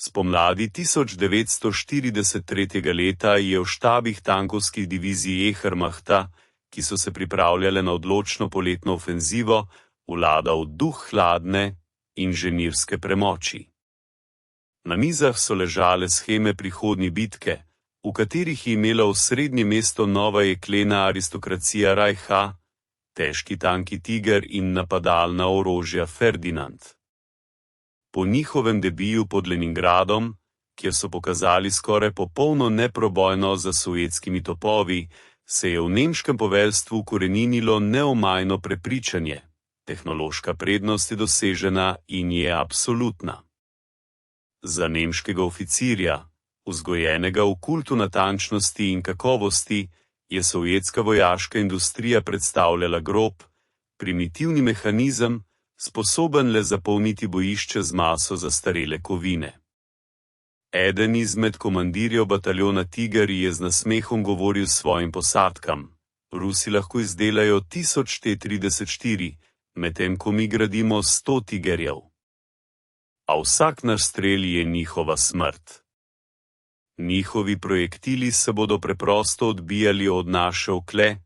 Spomladi 1943. leta je v štabih tankovskih divizij Wehrmachta, ki so se pripravljale na odločno poletno ofenzivo, vladal duh hladne, inženirske premoči. Na mizah so ležale sheme prihodnje bitke, v katerih je imela osrednje mesto nova jeklena aristokracija Reicha, težki tanki Tiger in napadalna orožja Ferdinand. Po njihovem debiju pod Leningradom, kjer so pokazali skoraj popolno neprobojno za sovjetskimi topovi, se je v nemškem poveljstvu ukoreninilo neomajno prepričanje: tehnološka prednost je dosežena in je absolutna. Za nemškega oficirja, vzgojenega v kultu natančnosti in kakovosti, je sovjetska vojaška industrija predstavljala grob, primitivni mehanizem, sposoben le zapolniti bojišče z maso zastarele kovine. Eden izmed komandirjev bataljona Tiger je z nasmehom govoril svojim posadkam: Rusi lahko izdelajo 1000 T-34, medtem ko mi gradimo 100 Tigerjev. A vsak naš strel je njihova smrt. Njihovi projektili se bodo preprosto odbijali od naše okle,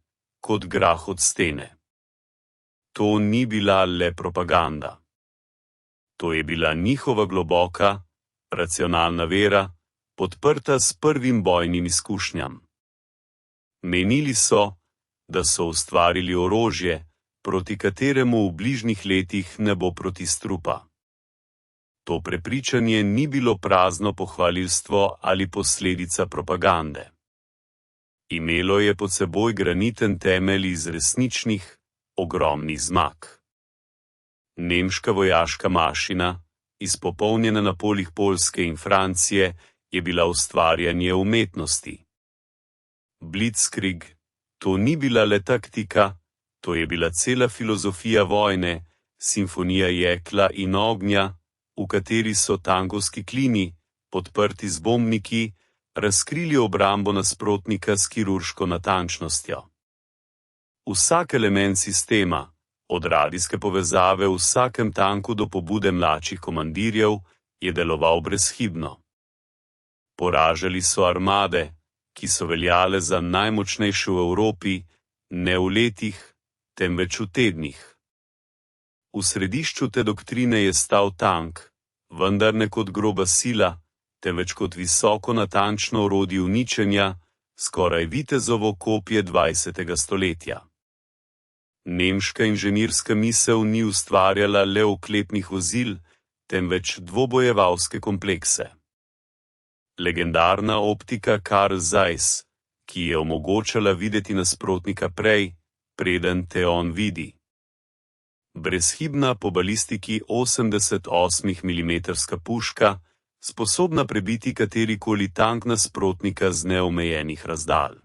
kot grah od stene. To ni bila le propaganda. To je bila njihova globoka, racionalna vera, podprta s prvim bojnim izkušnjam. Menili so, da so ustvarili orožje, proti kateremu v bližnjih letih ne bo protistrupa. To prepričanje ni bilo prazno pohvalilstvo ali posledica propagande. Imelo je pod seboj graniten temelj iz resničnih, ogromnih zmag. Nemška vojaška mašina, izpopolnjena na poljih Poljske in Francije, je bila ustvarjanje umetnosti. Blitzkrieg, to ni bila le taktika, to je bila cela filozofija vojne, simfonija jekla in ognja, v kateri so tankovski klini, podprti z bombniki, razkrili obrambo nasprotnika s kirurško natančnostjo. Vsak element sistema, od radijske povezave v vsakem tanku do pobude mlajših komandirjev, je deloval brezhibno. Poražali so armade, ki so veljale za najmočnejše v Evropi, ne v letih, temveč v tednih. V središču te doktrine je stal tank, vendar ne kot groba sila, temveč kot visoko natančno orodje uničenja, skoraj vitezovo kopje 20. stoletja. Nemška inženirska misel ni ustvarjala le oklepnih vozil, temveč dvobojevalske komplekse. Legendarna optika Carl Zeiss, ki je omogočala videti nasprotnika prej, preden te on vidi. Brezhibna po balistiki 88 mm puška, sposobna prebiti katerikoli tank nasprotnika z neomejenih razdalj.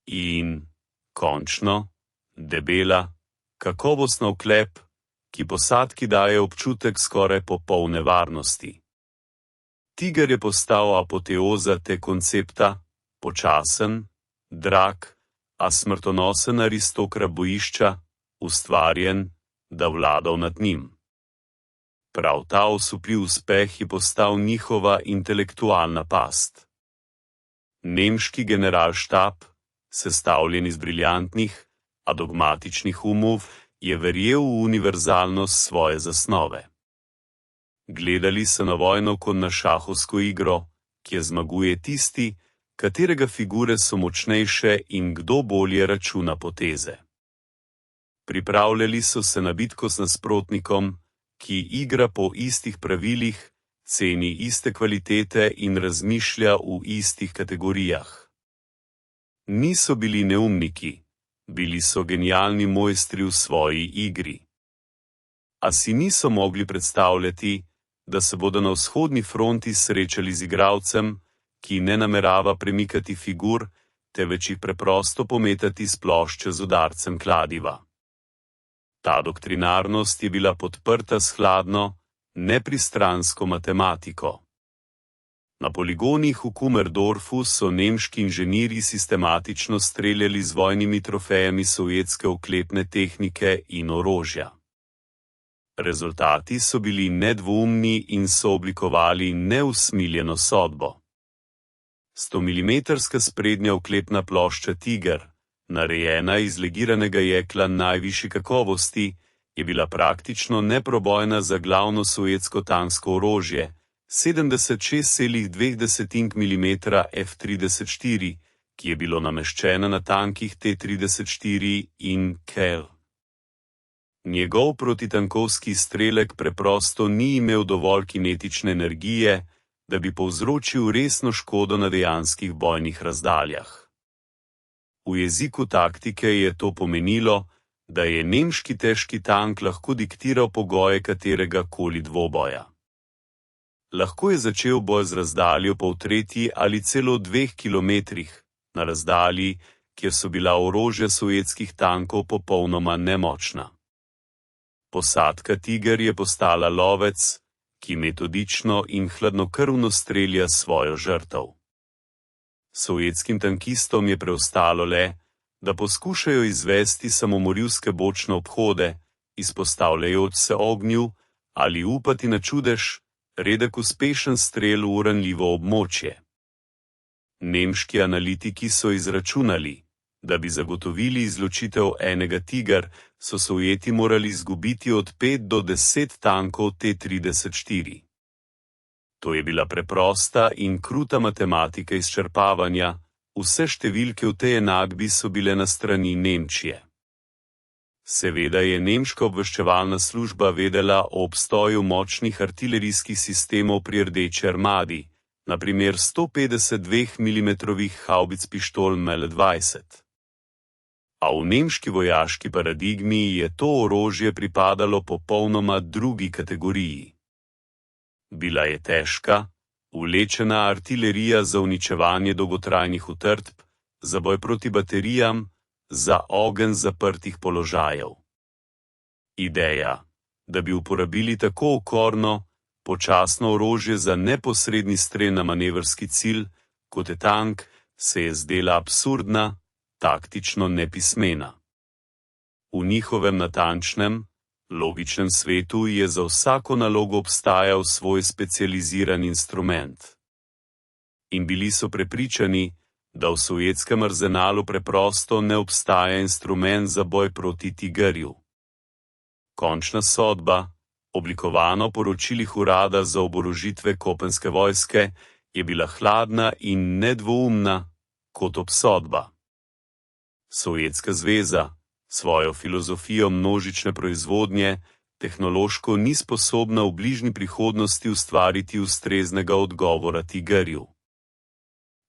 In, končno, debela, kakovostna oklep, ki posadki daje občutek skoraj popolne varnosti. Tiger je postal apoteoza te koncepta, počasen, drag, a smrtonosen aristokrat bojišča, ustvarjen, da vladal nad njim. Prav ta osupljiv uspeh je postal njihova intelektualna past. Nemški generalštab, sestavljen iz briljantnih, a dogmatičnih umov, je verjel v univerzalnost svoje zasnove. Gledali so na vojno kot na šahovsko igro, kjer zmaguje tisti, katerega figure so močnejše in kdo bolje računa poteze. Pripravljali so se na bitko s nasprotnikom, ki igra po istih pravilih, ceni iste kvalitete in razmišlja v istih kategorijah. Niso bili neumniki, bili so genialni mojstri v svoji igri. A si niso mogli predstavljati, da se bodo na vzhodni fronti srečali z igralcem, ki ne namerava premikati figur, temveč jih preprosto pometati s plošče z udarcem kladiva. Ta doktrinarnost je bila podprta s hladno, nepristransko matematiko. Na poligonih v Kummerdorfu so nemški inženirji sistematično streljali z vojnimi trofejami sovjetske oklepne tehnike in orožja. Rezultati so bili nedvoumni in so oblikovali neusmiljeno sodbo. 100-milimetrska sprednja oklepna plošča Tiger, narejena iz legiranega jekla najvišje kakovosti, je bila praktično neprobojna za glavno sovjetsko tanksko orožje, 76,2 mm F-34, ki je bilo nameščena na tankih T-34 in KL. Njegov protitankovski izstrelek preprosto ni imel dovolj kinetične energije, da bi povzročil resno škodo na dejanskih bojnih razdaljah. V jeziku taktike je to pomenilo, da je nemški težki tank lahko diktiral pogoje katerega koli dvoboja. Lahko je začel boj z razdaljo pol tretji ali celo 2 kilometrih, na razdalji, kjer so bila orožja sovjetskih tankov popolnoma nemočna. Posadka Tiger je postala lovec, ki metodično in hladnokrvno strelja svojo žrtev. Sovjetskim tankistom je preostalo le, da poskušajo izvesti samomorilske bočne obhode, izpostavljajoč se ognju, ali upati na čudež, redek uspešen strel v ranljivo območje. Nemški analitiki so izračunali, da bi zagotovili izločitev enega Tiger, so Sovjeti morali izgubiti od 5 do 10 tankov T-34. To je bila preprosta in kruta matematika izčrpavanja, vse številke v tej enačbi so bile na strani Nemčije. Seveda je nemška obveščevalna služba vedela o obstoju močnih artilerijskih sistemov pri Rdeči armadi, na primer 152 mm havbic pištol ML-20. A v nemški vojaški paradigmi je to orožje pripadalo popolnoma drugi kategoriji. Bila je težka, vlečena artilerija za uničevanje dolgotrajnih utrdb, za boj proti baterijam, za ogenj zaprtih položajev. Ideja, da bi uporabili tako okorno, počasno orožje za neposredni strel na manevrski cilj, kot je tank, se je zdela absurdna, taktično nepismena. V njihovem natančnem, logičnem svetu je za vsako nalogo obstajal svoj specializiran instrument. In bili so prepričani, da v sovjetskem arzenalu preprosto ne obstaja instrument za boj proti Tigerju. Končna sodba, oblikovana v poročilih urada za oborožitve kopenske vojske, je bila hladna in nedvoumna kot obsodba. Sovjetska zveza, svojo filozofijo množične proizvodnje, tehnološko ni sposobna v bližnji prihodnosti ustvariti ustreznega odgovora Tigerju.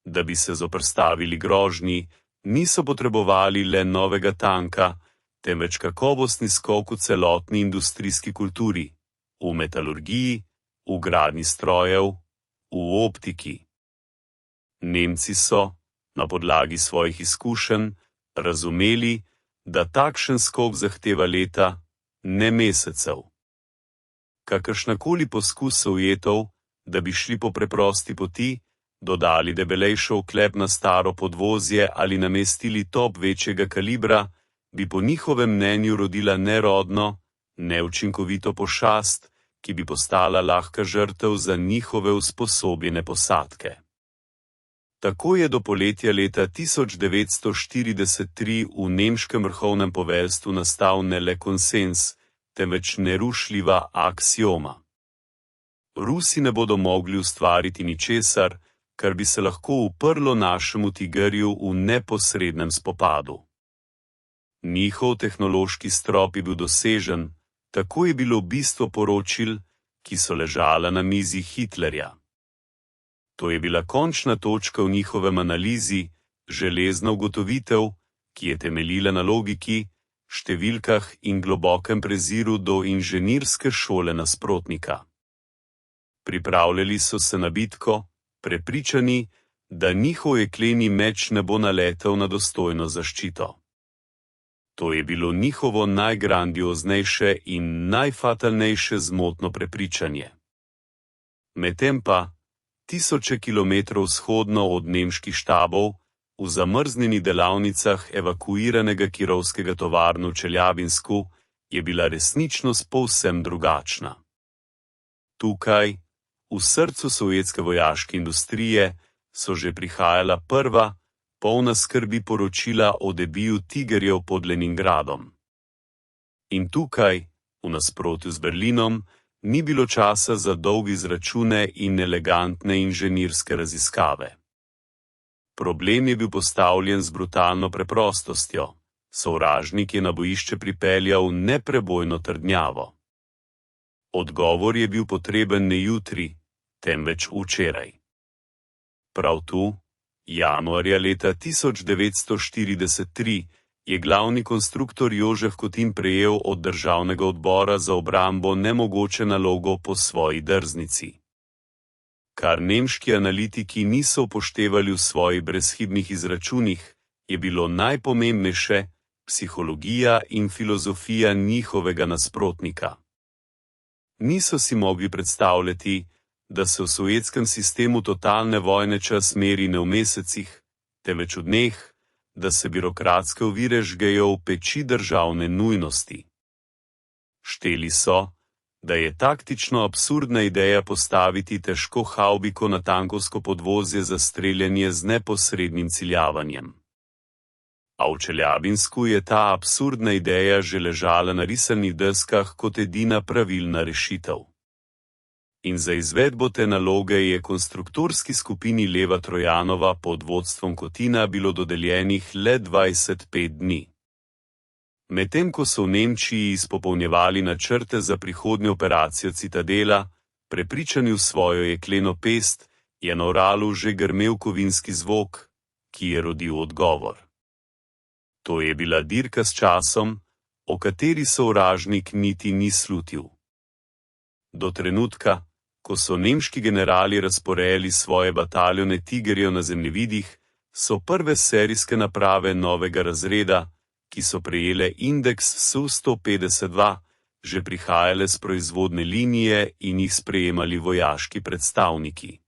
Da bi se zoperstavili grožnji, niso potrebovali le novega tanka, temveč kakovostni skok v celotni industrijski kulturi, v metalurgiji, v gradnji strojev, v optiki. Nemci so, na podlagi svojih izkušenj, razumeli, da takšen skok zahteva leta, ne mesecev. Kakršnakoli poskus Sovjetov, da bi šli po preprosti poti, dodali debelejšo oklep na staro podvozje ali namestili top večjega kalibra, bi po njihovem mnenju rodila nerodno, neučinkovito pošast, ki bi postala lahka žrtev za njihove usposobljene posadke. Tako je do poletja leta 1943 v nemškem vrhovnem poveljstvu nastal ne le konsenz, temveč nerušljiva aksioma. Rusi ne bodo mogli ustvariti ničesar, kar bi se lahko uprlo našemu Tigerju v neposrednem spopadu. Njihov tehnološki strop je bil dosežen, tako je bilo bistvo poročil, ki so ležala na mizi Hitlerja. To je bila končna točka v njihovem analizi, železna ugotovitev, ki je temeljila na logiki, številkah in globokem preziru do inženirske šole nasprotnika. Pripravljali so se na bitko, prepričani, da njihov jekleni meč ne bo naletel na dostojno zaščito. To je bilo njihovo najgrandioznejše in najfatalnejše zmotno prepričanje. Medtem pa, tisoče kilometrov vzhodno od nemških štabov, v zamrznjeni delavnicah evakuiranega kirovskega tovarnu v Čeljabinsku, je bila resničnost povsem drugačna. Tukaj, v srcu sovjetske vojaške industrije, so že prihajala prva, polna skrbi poročila o debiju tigerjev pod Leningradom. In tukaj, v nasprotju z Berlinom, ni bilo časa za dolge izračune in elegantne inženirske raziskave. Problem je bil postavljen z brutalno preprostostjo. Sovražnik je na bojišče pripeljal neprebojno trdnjavo. Odgovor je bil potreben ne jutri, temveč včeraj. Prav tu, januarja leta 1943, je glavni konstruktor Jožef Kotin prejel od Državnega odbora za obrambo nemogoče nalogo po svoji drznici. Kar nemški analitiki niso upoštevali v svojih brezhibnih izračunih, je bilo najpomembnejše psihologija in filozofija njihovega nasprotnika. Niso si mogli predstavljati, da se v sovjetskem sistemu totalne vojne čas meri ne v mesecih, temveč v dneh, da se birokratske ovire žgejo v peči državne nujnosti. Šteli so, da je taktično absurdna ideja postaviti težko havbiko na tankovsko podvozje za streljanje z neposrednim ciljavanjem. A v Čeljabinsku je ta absurdna ideja že ležala na risanih deskah kot edina pravilna rešitev. In za izvedbo te naloge je konstruktorski skupini Leva Trojanova pod vodstvom Kotina bilo dodeljenih le 25 dni. Medtem ko so v Nemčiji izpopolnjevali načrte za prihodnjo operacijo Citadela, prepričani v svojo jekleno pest, je na Uralu že grmel kovinski zvok, ki je rodil odgovor. To je bila dirka s časom, o kateri sovražnik niti ni slutil. Do trenutka, ko so nemški generali razporejali svoje bataljone tigerjev na zemljevidih, so prve serijske naprave novega razreda, ki so prejele indeks Su-152, že prihajale z proizvodne linije in jih sprejemali vojaški predstavniki.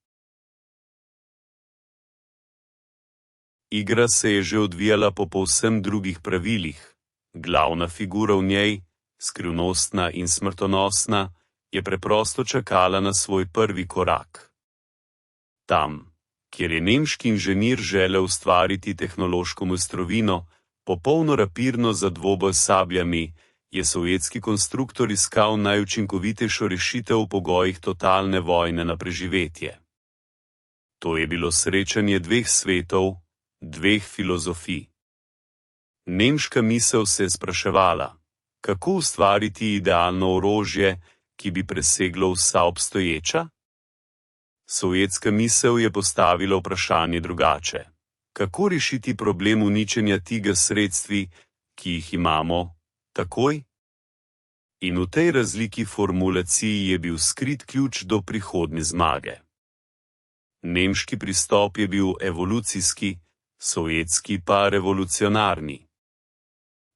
Igra se je že odvijala po povsem drugih pravilih. Glavna figura v njej, skrivnostna in smrtonosna, je preprosto čakala na svoj prvi korak. Tam, kjer je nemški inženir želel ustvariti tehnološko mojstrovino, popolno rapirno za dvoboj s sabljami, je sovjetski konstruktor iskal najučinkovitejšo rešitev v pogojih totalne vojne na preživetje. To je bilo srečanje dveh svetov, dveh filozofij. Nemška misel se je spraševala, kako ustvariti idealno orožje, ki bi preseglo vsa obstoječa? Sovjetska misel je postavila vprašanje drugače. Kako rešiti problem uničenja tega sredstvi, ki jih imamo, takoj? In v tej razliki formulaciji je bil skrit ključ do prihodnje zmage. Nemški pristop je bil evolucijski, sovjetski pa revolucionarni.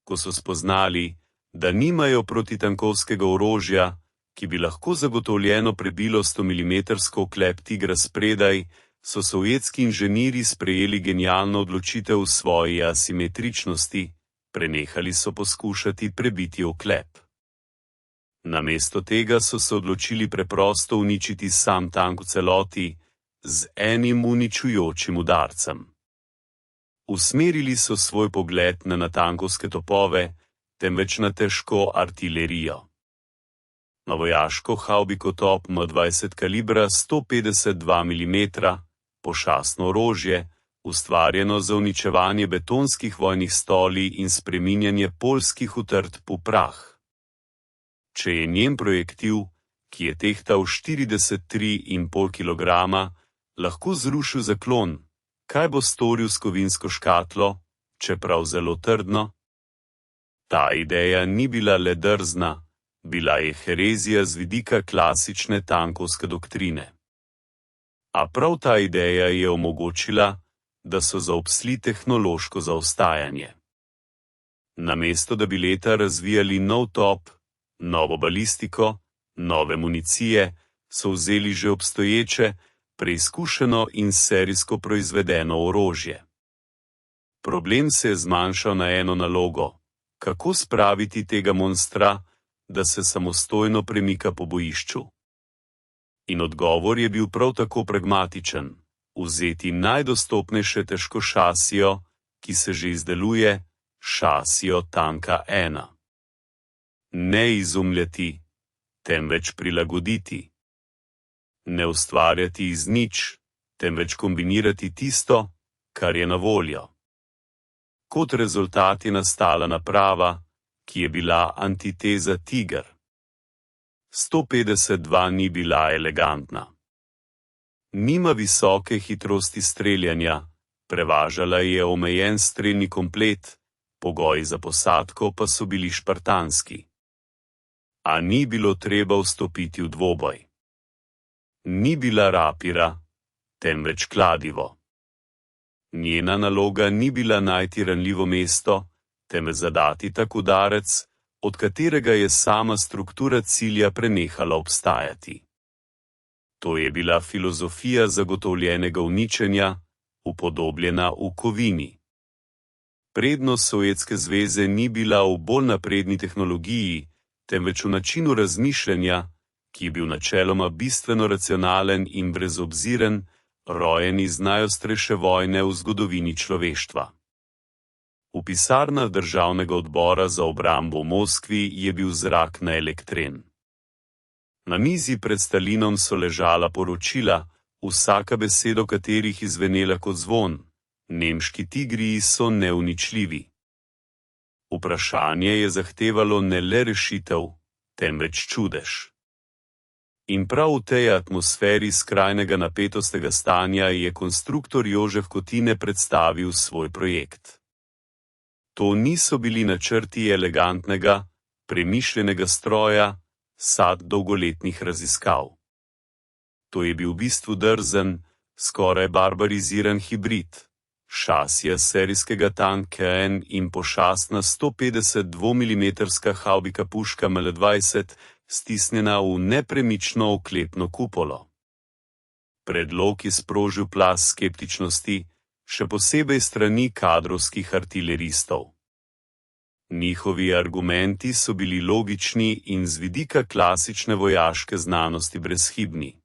Ko so spoznali, da nimajo protitankovskega orožja, ki bi lahko zagotovljeno prebilo 100-milimetrsko oklep tigra spredaj, so sovjetski inženirji sprejeli genialno odločitev v svoji asimetričnosti, prenehali so poskušati prebiti oklep. Namesto tega so se odločili preprosto uničiti sam tank v celoti, z enim uničujočim udarcem. Usmerili so svoj pogled na tankovske topove, temveč na težko artilerijo. Na vojaško havbiko top M20 kalibra 152 mm, pošastno orožje, ustvarjeno za uničevanje betonskih vojnih stoli in spreminjanje poljskih utrdb v prah. Če je njen projektil, ki je tehtal 43,5 kg, lahko zrušil zaklon, kaj bo storil s kovinsko škatlo, čeprav zelo trdno? Ta ideja ni bila le drzna, bila je herezija z vidika klasične tankovske doktrine. A prav ta ideja je omogočila, da so zaobsli tehnološko zaostajanje. Namesto da bi leta razvijali nov top, novo balistiko, nove municije, so vzeli že obstoječe, preizkušeno in serijsko proizvedeno orožje. Problem se je zmanjšal na eno nalogo: kako spraviti tega monstra, da se samostojno premika po bojišču? In odgovor je bil prav tako pragmatičen: vzeti najdostopnejše težko šasijo, ki se že izdeluje, šasijo tanka 1. Ne izumljati, temveč prilagoditi. Ne ustvarjati iz nič, temveč kombinirati tisto, kar je na voljo. Kot rezultat je nastala naprava, ki je bila antiteza Tiger. 152 ni bila elegantna. Nima visoke hitrosti streljanja, prevažala je omejen strelni komplet, pogoji za posadko pa so bili špartanski. A ni bilo treba vstopiti v dvoboj. Ni bila rapira, temveč kladivo. Njena naloga ni bila najti ranljivo mesto, temveč zadati tak udarec, od katerega je sama struktura cilja prenehala obstajati. To je bila filozofija zagotovljenega uničenja, upodobljena v kovini. Prednost Sovjetske zveze ni bila v bolj napredni tehnologiji, temveč v načinu razmišljanja, ki je bil načeloma bistveno racionalen in brezobziren, rojen iz najostrejše vojne v zgodovini človeštva. V pisarnah Državnega odbora za obrambo v Moskvi je bil zrak naelektren. Na mizi pred Stalinom so ležala poročila, vsaka beseda katerih izvenela kot zvon: nemški tigriji so neuničljivi. Vprašanje je zahtevalo ne le rešitev, temveč čudež. In prav v tej atmosferi skrajnega napetostega stanja je konstruktor Jožef Kotine predstavil svoj projekt. To niso bili načrti elegantnega, premišljenega stroja, sad dolgoletnih raziskav. To je bil v bistvu drzen, skoraj barbariziran hibrid, šasija serijskega tanka N in pošastna 152 mm havbika puška ML20, stisnjena v nepremično oklepno kupolo. Predlog je sprožil plaz skeptičnosti, še posebej strani kadrovskih artileristov. Njihovi argumenti so bili logični in z vidika klasične vojaške znanosti brezhibni.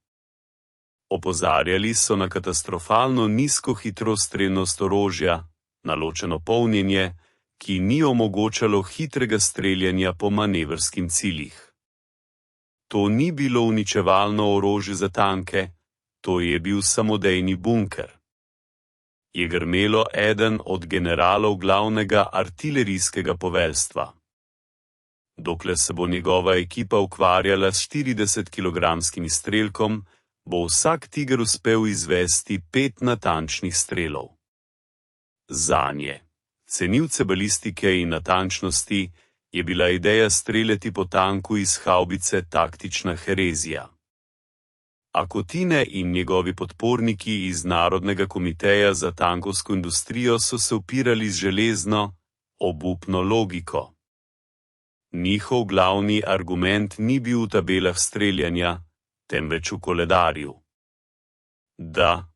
Opozarjali so na katastrofalno nizko hitrostrelnost orožja, na ločeno polnjenje, ki ni omogočalo hitrega streljanja po manevrskim ciljih. To ni bilo uničevalno orožje za tanke, to je bil samodejni bunker. Je grmelo eden od generalov glavnega artilerijskega poveljstva. Dokler se bo njegova ekipa ukvarjala s 40-kilogramskim strelkom, bo vsak tiger uspel izvesti 5 natančnih strelov. Zanje, cenilce balistike in natančnosti, je bila ideja streljati po tanku iz havbice taktična herezija. A Kotine in njegovi podporniki iz Narodnega komiteja za tankovsko industrijo so se upirali z železno, obupno logiko. Njihov glavni argument ni bil v tabelah streljanja, temveč v koledarju. Da,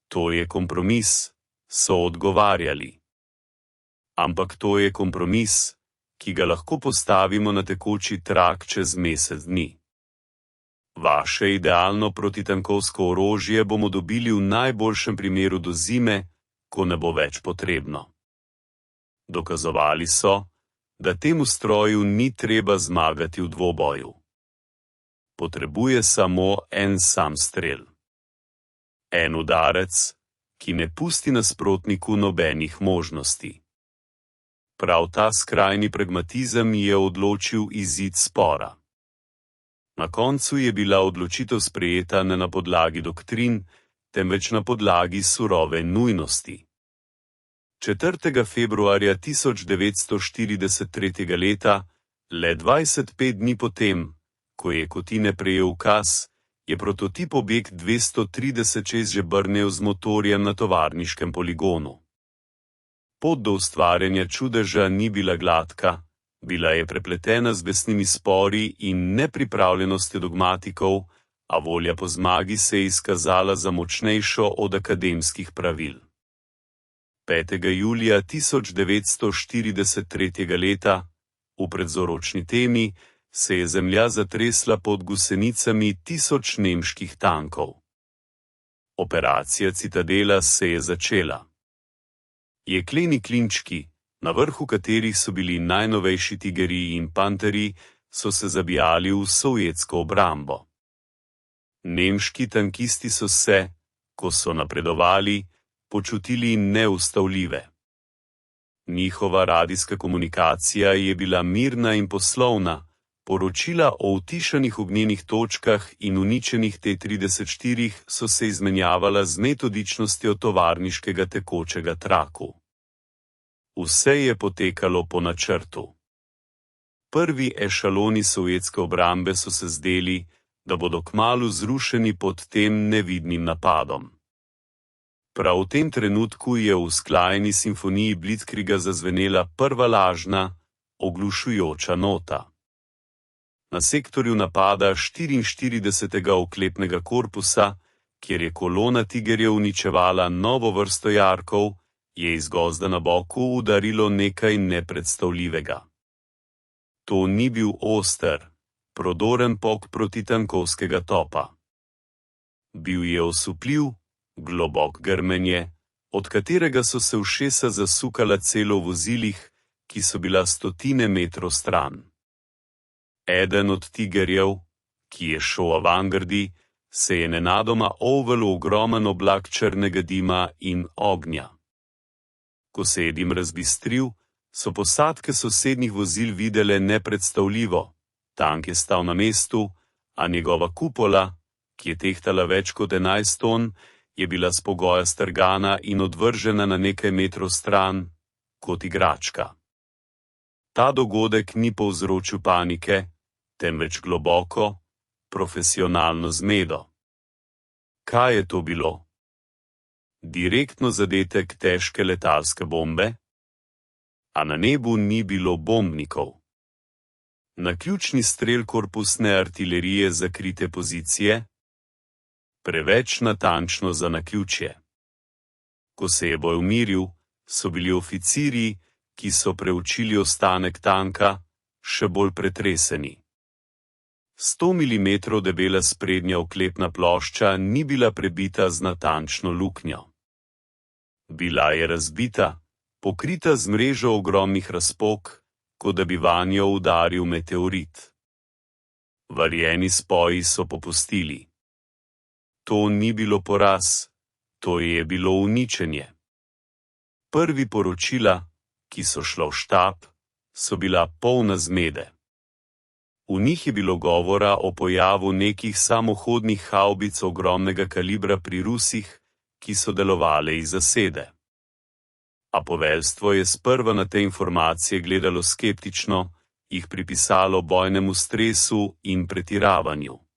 to je kompromis, so odgovarjali. Ampak to je kompromis, ki ga lahko postavimo na tekoči trak čez mesec dni. Vaše idealno protitankovsko orožje bomo dobili v najboljšem primeru do zime, ko ne bo več potrebno. Dokazovali so, da temu stroju ni treba zmagati v dvoboju. Potrebuje samo en sam strel. En udarec, ki ne pusti nasprotniku nobenih možnosti. Prav ta skrajni pragmatizem je odločil izid spora. Na koncu je bila odločitev sprejeta ne na podlagi doktrin, temveč na podlagi surove nujnosti. 4. februarja 1943. leta, le 25 dni potem, ko je Kotine prejel ukaz, je prototip objekt 236 že brnel z motorjem na tovarniškem poligonu. Pot do ustvarjanja čudeža ni bila gladka, bila je prepletena z besnimi spori in nepripravljenostjo dogmatikov, a volja po zmagi se je izkazala za močnejšo od akademskih pravil. 5. julija 1943. leta, v predzoročni temi, se je zemlja zatresla pod gusenicami 1000 nemških tankov. Operacija Citadela se je začela. Jekleni klinčki, na vrhu katerih so bili najnovejši tigerji in panterji, so se zabijali v sovjetsko obrambo. Nemški tankisti so se, ko so napredovali, počutili neustavljive. Njihova radijska komunikacija je bila mirna in poslovna, poročila o utišanih ognjenih točkah in uničenih T-34 so se izmenjavala z metodičnostjo tovarniškega tekočega traku. Vse je potekalo po načrtu. Prvi ešaloni sovjetske obrambe so se zdeli, da bodo kmalu zrušeni pod tem nevidnim napadom. Prav v tem trenutku je v sklajeni simfoniji Blitzkriega zazvenela prva lažna, oglušujoča nota. Na sektorju napada 44. oklepnega korpusa, kjer je kolona tigerjev uničevala novo vrsto jarkov, je iz gozda na boku udarilo nekaj nepredstavljivega. To ni bil oster, prodoren pok protitankovskega topa. Bil je osupljiv, globok grmenje, od katerega so se ušesa zasukala celo v vozilih, ki so bila stotine metrov stran. Eden od tigerjev, ki je šel avangardi, se je nenadoma ovel v ogromen oblak črnega dima in ognja. Ko se je dim razbistril, so posadke sosednjih vozil videle nepredstavljivo. Tank je stal na mestu, a njegova kupola, ki je tehtala več kot 11 ton, je bila s pogoja strgana in odvržena na nekaj metrov stran, kot igračka. Ta dogodek ni povzročil panike, temveč globoko, profesionalno zmedo. Kaj je to bilo? Direktno zadetek težke letalske bombe? A na nebu ni bilo bombnikov. Naključni strel korpusne artilerije zakrite pozicije? Preveč natančno za naključje. Ko se je boj umiril, so bili oficirji, ki so preučili ostanek tanka, še bolj pretreseni. 100 mm debela sprednja oklepna plošča ni bila prebita z natančno luknjo. Bila je razbita, pokrita z mrežo ogromnih razpok, kot da bi vanjo udaril meteorit. Varjeni spoji so popustili. To ni bilo poraz, to je bilo uničenje. Prvi poročila, ki so šla v štab, so bila polna zmede. V njih je bilo govora o pojavu nekih samohodnih havbic ogromnega kalibra pri Rusih, ki so delovale iz zasede. A poveljstvo je sprva na te informacije gledalo skeptično, jih pripisalo bojnemu stresu in pretiravanju.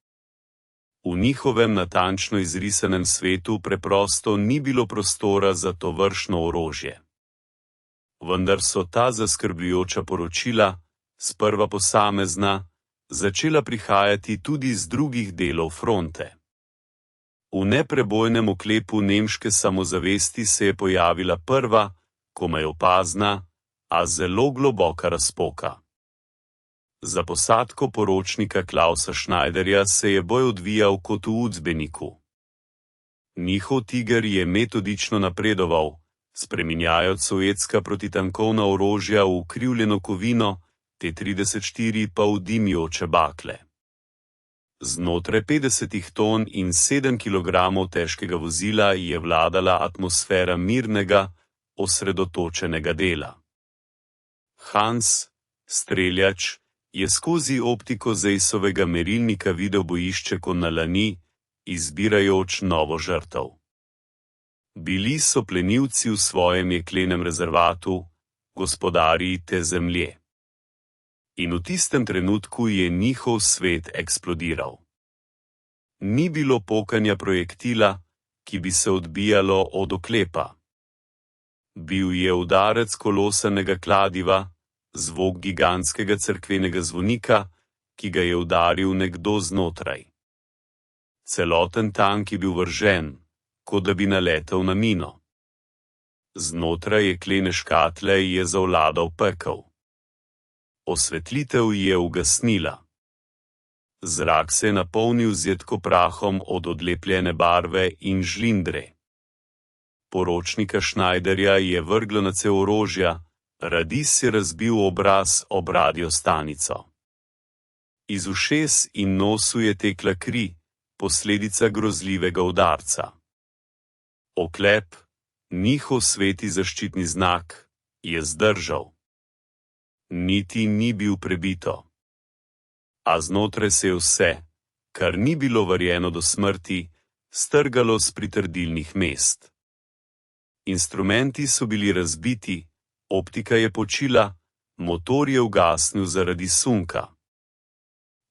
V njihovem natančno izrisanem svetu preprosto ni bilo prostora za tovršno orožje. Vendar so ta zaskrbljujoča poročila, sprva posamezna, začela prihajati tudi iz drugih delov fronte. V neprebojnem oklepu nemške samozavesti se je pojavila prva, komaj opazna, a zelo globoka razpoka. Za posadko poročnika Klausa Schneiderja se je boj odvijal kot v učbeniku. Njihov tiger je metodično napredoval, spreminjajoč sovjetska protitankovna orožja v ukrivljeno kovino, T-34 pa v dimjoče bakle. Znotraj 50 ton in 7 kg težkega vozila je vladala atmosfera mirnega, osredotočenega dela. Hans, streljač, je skozi optiko Zeissovega merilnika videl bojišče kot na lani, izbirajoč novo žrtev. Bili so plenilci v svojem jeklenem rezervatu, gospodarji te zemlje. In v tistem trenutku je njihov svet eksplodiral. Ni bilo pokanja projektila, ki bi se odbijalo od oklepa. Bil je udarec kolosanega kladiva, zvok gigantskega cerkvenega zvonika, ki ga je udaril nekdo znotraj. Celoten tank je bil vržen, kot da bi naletel na mino. Znotraj jeklene škatle je zavladal pekel. Osvetlitev je ugasnila. Zrak se je napolnil z jedkoprahom od odlepljene barve in žlindre. Poročnika Schneiderja je vrglo na cev orožja, radis je razbil obraz ob radiostanico. Iz ušes in nosu je tekla kri, posledica grozljivega udarca. Oklep, njihov sveti zaščitni znak, je zdržal. Niti ni bil prebito. A znotraj se je vse, kar ni bilo varjeno do smrti, strgalo s pritrdilnih mest. Instrumenti so bili razbiti, optika je počila, motor je ugasnil zaradi sunka.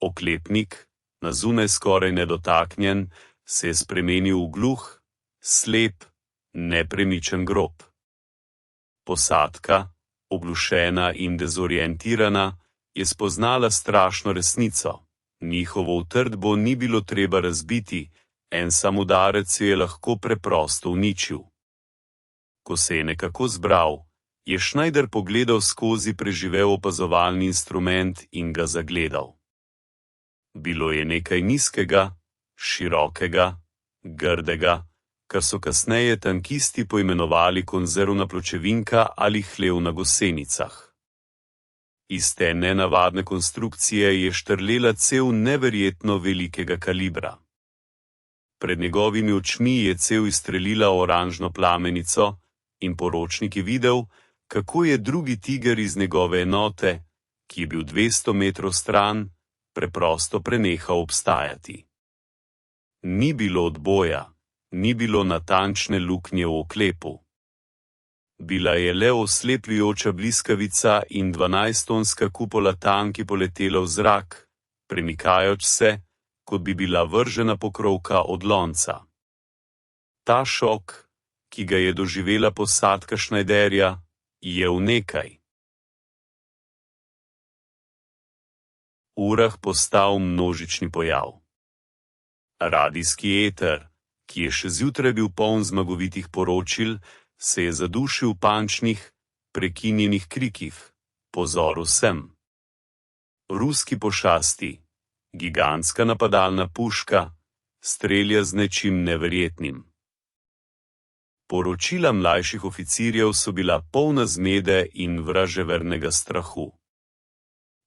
Oklepnik, na zunaj skoraj nedotaknjen, se je spremenil v gluh, slep, nepremičen grob. Posadka, oglušena in dezorientirana, je spoznala strašno resnico. Njihovo utrdbo ni bilo treba razbiti, en sam udarec je lahko preprosto uničil. Ko se je nekako zbral, je Schneider pogledal skozi preživel opazovalni instrument in ga zagledal. Bilo je nekaj nizkega, širokega, grdega, kar so kasneje tankisti poimenovali konzervna pločevinka ali hlev na gosenicah. Iz te nenavadne konstrukcije je štrlela cev neverjetno velikega kalibra. Pred njegovimi očmi je cev izstrelila oranžno plamenico in poročnik je videl, kako je drugi tiger iz njegove enote, ki je bil 200 metrov stran, preprosto prenehal obstajati. Ni bilo odboja, ni bilo natančne luknje v oklepu. Bila je le oslepljujoča bliskavica in 12-tonska kupola tanki poletela v zrak, premikajoč se, kot bi bila vržena pokrovka od lonca. Ta šok, ki ga je doživela posadka Schneiderja, je v nekaj urah postal množični pojav. Radijski eter, ki je še zjutraj bil poln zmagovitih poročil, se je zadušil v pančnih, prekinjenih krikih: pozor vsem! Ruski pošasti, gigantska napadalna puška, strelja z nečim neverjetnim. Poročila mlajših oficirjev so bila polna zmede in vraževernega strahu.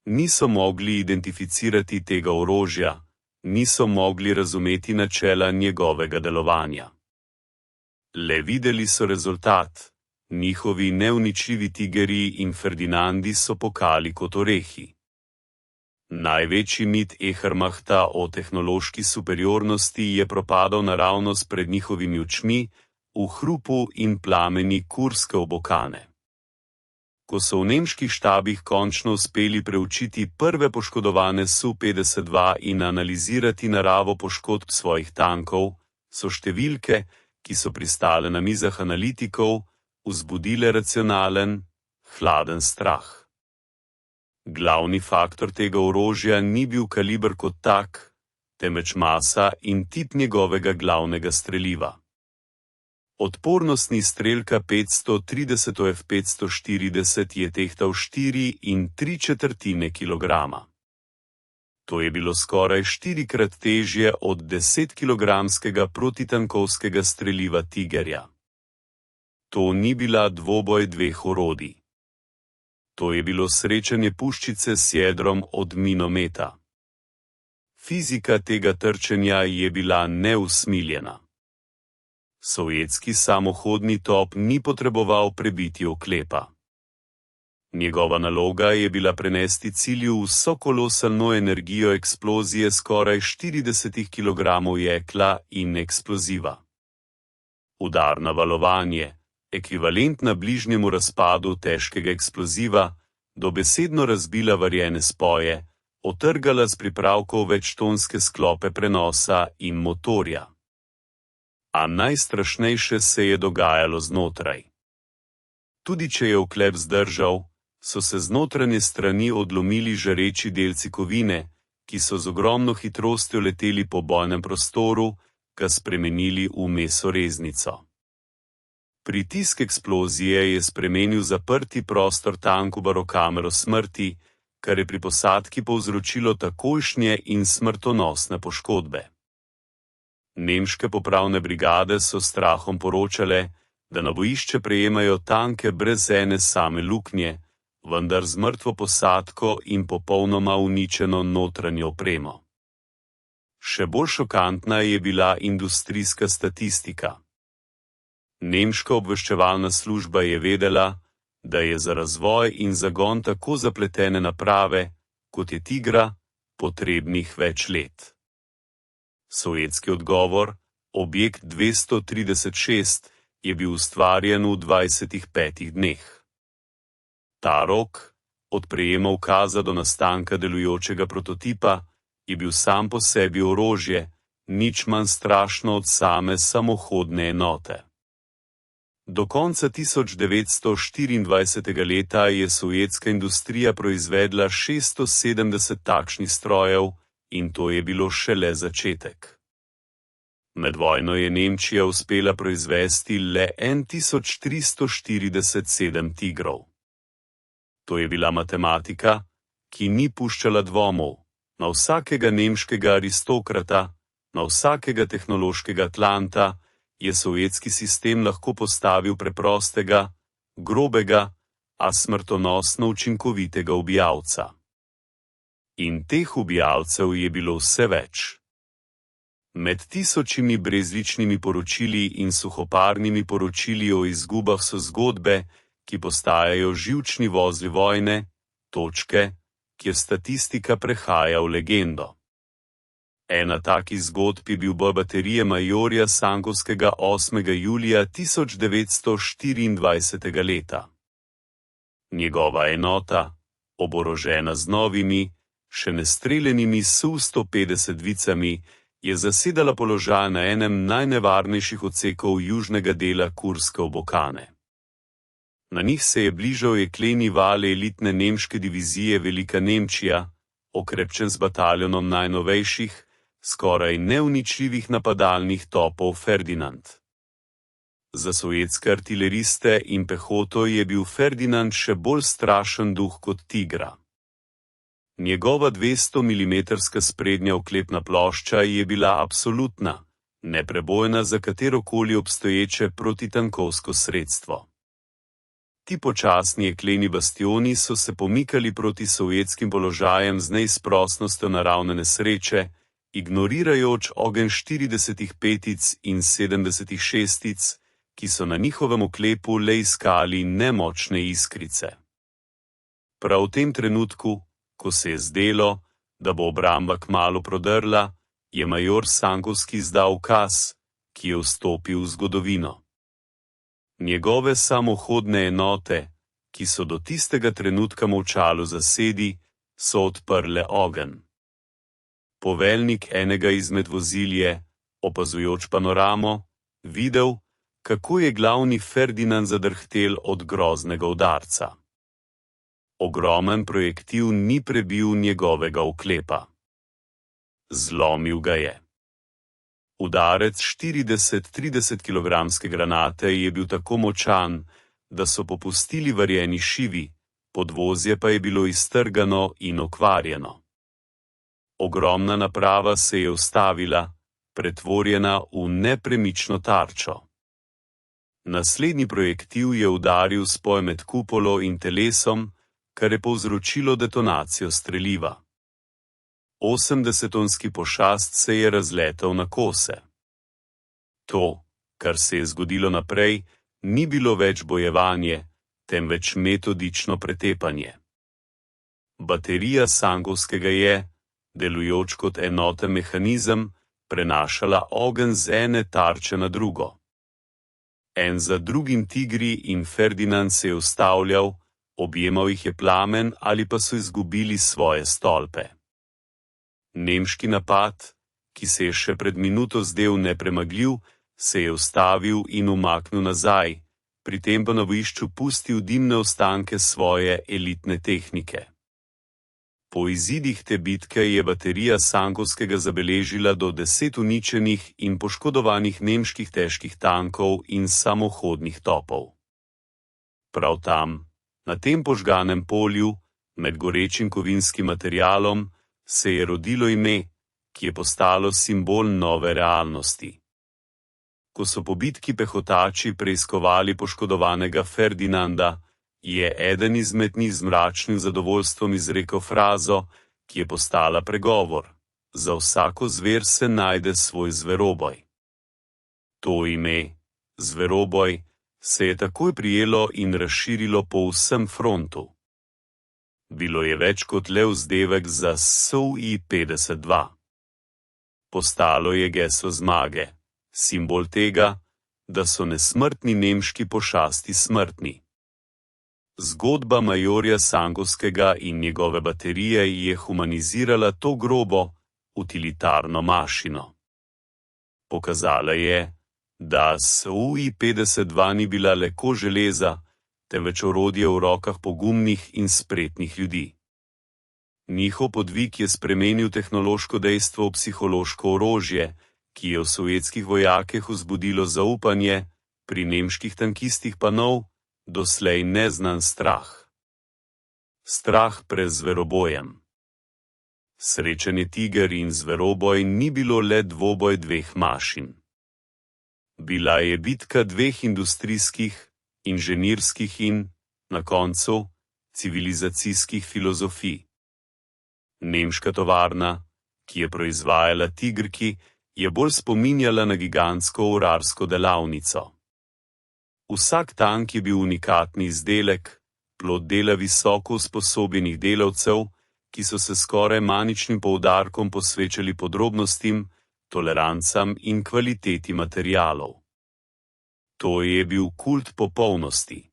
Niso mogli identificirati tega orožja, niso mogli razumeti načela njegovega delovanja. Le videli so rezultat, njihovi neuničljivi tigerji in Ferdinandi so pokali kot orehi. Največji mit Ehrmachta o tehnološki superiornosti je propadal naravnost pred njihovimi očmi, v hrupu in plameni kurske obokane. Ko so v nemških štabih končno uspeli preučiti prve poškodovane Su-52 in analizirati naravo poškodb svojih tankov, so številke, ki so pristale na mizah analitikov, vzbudile racionalen, hladen strah. Glavni faktor tega orožja ni bil kaliber kot tak, temveč masa in tip njegovega glavnega streliva. Odpornostni strelka 530 F540 je tehtal 4,3 kilograma. To je bilo skoraj 4-krat težje od 10-kilogramskega protitankovskega streliva Tigerja. To ni bila dvoboj dveh orodij. To je bilo srečanje puščice s jedrom od minometa. Fizika tega trčenja je bila neusmiljena. Sovjetski samohodni top ni potreboval prebiti oklepa. Njegova naloga je bila prenesti cilju vso kolosalno energijo eksplozije skoraj 40 kg jekla in eksploziva. Udarna valovanje, ekvivalentna bližnjemu razpadu težkega eksploziva, dobesedno razbila varjene spoje, otrgala z pripravkov večtonske sklope prenosa in motorja. A najstrašnejše se je dogajalo znotraj. Tudi če je oklep zdržal, so se z notranje strani odlomili žareči delci kovine, ki so z ogromno hitrostjo leteli po bojnem prostoru, ga spremenili v mesoreznico. Pritisk eksplozije je spremenil zaprti prostor tanku barokamero smrti, kar je pri posadki povzročilo takojšnje in smrtonosne poškodbe. Nemške popravne brigade so s strahom poročale, da na bojišče prejemajo tanke brez ene same luknje, vendar z mrtvo posadko in popolnoma uničeno notranjo opremo. Še bolj šokantna je bila industrijska statistika. Nemška obveščevalna služba je vedela, da je za razvoj in zagon tako zapletene naprave, kot je Tigra, potrebnih več let. Sovjetski odgovor, objekt 236, je bil ustvarjen v 25 dneh. Ta rok, od prejema ukaza do nastanka delujočega prototipa, je bil sam po sebi orožje, nič manj strašno od same samohodne enote. Do konca 1924. leta je sovjetska industrija proizvedla 670 takšnih strojev in to je bilo šele začetek. Med vojno je Nemčija uspela proizvesti le 1347 Tigrov. To je bila matematika, ki ni puščala dvomov, na vsakega nemškega aristokrata, na vsakega tehnološkega atlanta, je sovjetski sistem lahko postavil preprostega, grobega, a smrtonosno učinkovitega ubijalca. In teh ubijalcev je bilo vse več. Med tisočimi brezličnimi poročili in suhoparnimi poročili o izgubah so zgodbe, ki postajajo živčni vozli vojne, točke, kjer statistika prehaja v legendo. Ena takih zgodb je bil boj baterije majorja Sankovskega 8. julija 1924. leta. Njegova enota, oborožena z novimi, še nestreljenimi Su-150 vicami, je zasedala položaj na enem najnevarnejših odsekov južnega dela Kurske obokane. Na njih se je bližal jekleni val elitne nemške divizije Velika Nemčija, okrepčen z bataljonom najnovejših, skoraj neuničljivih napadalnih topov Ferdinand. Za sovjetske artileriste in pehoto je bil Ferdinand še bolj strašen duh kot Tigra. Njegova 200 mm sprednja oklepna plošča je bila absolutna, neprebojna za katerokoli obstoječe protitankovsko sredstvo. Ti počasni jekleni bastioni so se pomikali proti sovjetskim položajem z neizprosnostjo naravne nesreče, ignorirajoč ogenj 40 petic in 70 šestic, ki so na njihovem oklepu le iskali nemočne iskrice. Prav v tem trenutku, ko se je zdelo, da bo obramba kmalu prodrla, je major Sankovski izdal ukaz, ki je vstopil v zgodovino. Njegove samohodne enote, ki so do tistega trenutka molčalo zasedi, so odprle ogenj. Poveljnik enega izmed vozil je, opazujoč panoramo, videl, kako je glavni Ferdinand zadrhtel od groznega udarca. Ogromen projektil ni prebil njegovega oklepa. Zlomil ga je. Udarec 40-30 kg granate je bil tako močan, da so popustili varjeni šivi, podvozje pa je bilo iztrgano in okvarjeno. Ogromna naprava se je ustavila, pretvorjena v nepremično tarčo. Naslednji projektil je udaril spoj med kupolo in telesom, kar je povzročilo detonacijo streliva. 80-tonski pošast se je razletel na kose. To, kar se je zgodilo naprej, ni bilo več bojevanje, temveč metodično pretepanje. Baterija Sankovskega je, delujoč kot enoten mehanizem, prenašala ogenj z ene tarče na drugo. En za drugim Tigri in Ferdinand se je ustavljal, objemal jih je plamen ali pa so izgubili svoje stolpe. Nemški napad, ki se je še pred minuto zdel nepremagljiv, se je ustavil in umaknil nazaj, pri tem pa na bojišču pustil dimne ostanke svoje elitne tehnike. Po izidih te bitke je baterija Sankovskega zabeležila do 10 uničenih in poškodovanih nemških težkih tankov in samohodnih topov. Prav tam, na tem požganem polju, med gorečim kovinskim materialom, se je rodilo ime, ki je postalo simbol nove realnosti. Ko so po bitki pehotači preiskovali poškodovanega Ferdinanda, je eden izmed njih z mračnim zadovoljstvom izrekel frazo, ki je postala pregovor: za vsako zver se najde svoj zveroboj. To ime, zveroboj, se je takoj prijelo in razširilo po vsem frontu. Bilo je več kot le vzdevek za SUI-52. Postalo je geslo zmage, simbol tega, da so nesmrtni nemški pošasti smrtni. Zgodba majorja Sankovskega in njegove baterije je humanizirala to grobo, utilitarno mašino. Pokazala je, da SUI-52 ni bila le kož železa, temveč orodje v rokah pogumnih in spretnih ljudi. Njihov podvig je spremenil tehnološko dejstvo v psihološko orožje, ki je v sovjetskih vojakih vzbudilo zaupanje, pri nemških tankistih pa nov, doslej neznan strah. Strah pred zverobojem. Srečanje Tiger in zveroboj ni bilo le dvoboj dveh mašin. Bila je bitka dveh industrijskih, inženirskih in, na koncu, civilizacijskih filozofij. Nemška tovarna, ki je proizvajala tigrki, je bolj spominjala na gigantsko urarsko delavnico. Vsak tank je bil unikatni izdelek, plod dela visoko usposobljenih delavcev, ki so se skoraj maničnim poudarkom posvečali podrobnostim, tolerancam in kvaliteti materialov. To je bil kult popolnosti.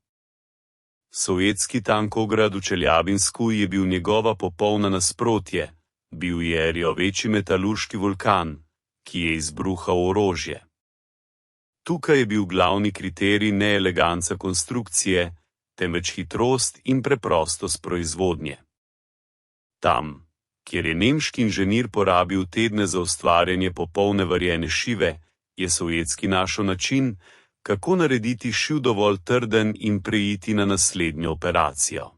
Sovjetski tankograd v Čeljabinsku je bil njegova popolna nasprotje, bil je rjoveči metalurški vulkan, ki je izbruhal orožje. Tukaj je bil glavni kriterij ne eleganca konstrukcije, temveč hitrost in preprostost proizvodnje. Tam, kjer je nemški inženir porabil tedne za ustvarjanje popolne varjene šive, je sovjetski našel način, kako narediti šiv dovolj trden in preiti na naslednjo operacijo.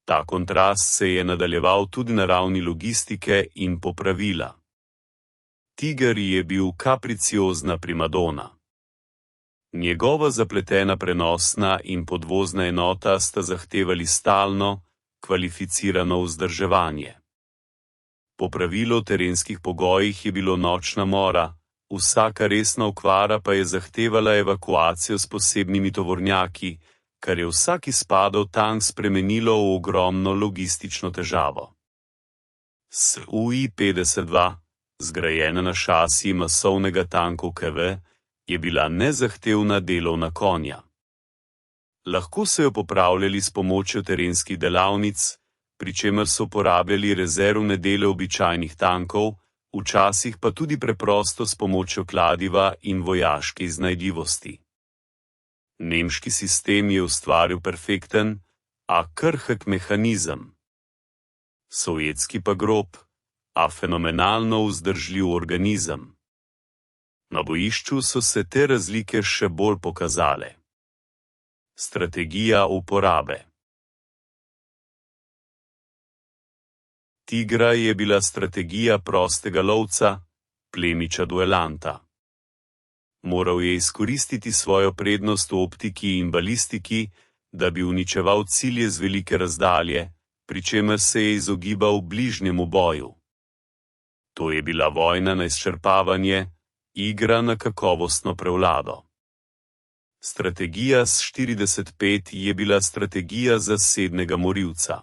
Ta kontrast se je nadaljeval tudi na ravni logistike in popravila. Tiger je bil kapriciozna primadona. Njegova zapletena prenosna in podvozna enota sta zahtevali stalno, kvalificirano vzdrževanje. Popravilo v terenskih pogojih je bilo nočna mora, vsaka resna okvara pa je zahtevala evakuacijo s posebnimi tovornjaki, kar je vsak izpadov tank spremenilo v ogromno logistično težavo. SUI-52, zgrajena na šasiji masovnega tankov KV, je bila nezahtevna delovna konja. Lahko so jo popravljali s pomočjo terenskih delavnic, pri čemer so uporabljali rezervne dele običajnih tankov, včasih pa tudi preprosto s pomočjo kladiva in vojaške iznajdljivosti. Nemški sistem je ustvaril perfekten, a krhek mehanizem. Sovjetski pa grob, a fenomenalno vzdržljiv organizem. Na bojišču so se te razlike še bolj pokazale. Strategija uporabe. Tigra je bila strategija prostega lovca, plemiča duelanta. Moral je izkoristiti svojo prednost v optiki in balistiki, da bi uničeval cilje z velike razdalje, pri čemer se je izogibal bližnjemu boju. To je bila vojna na izčrpavanje, igra na kakovostno prevlado. Strategija s 45 je bila strategija zasednega morilca.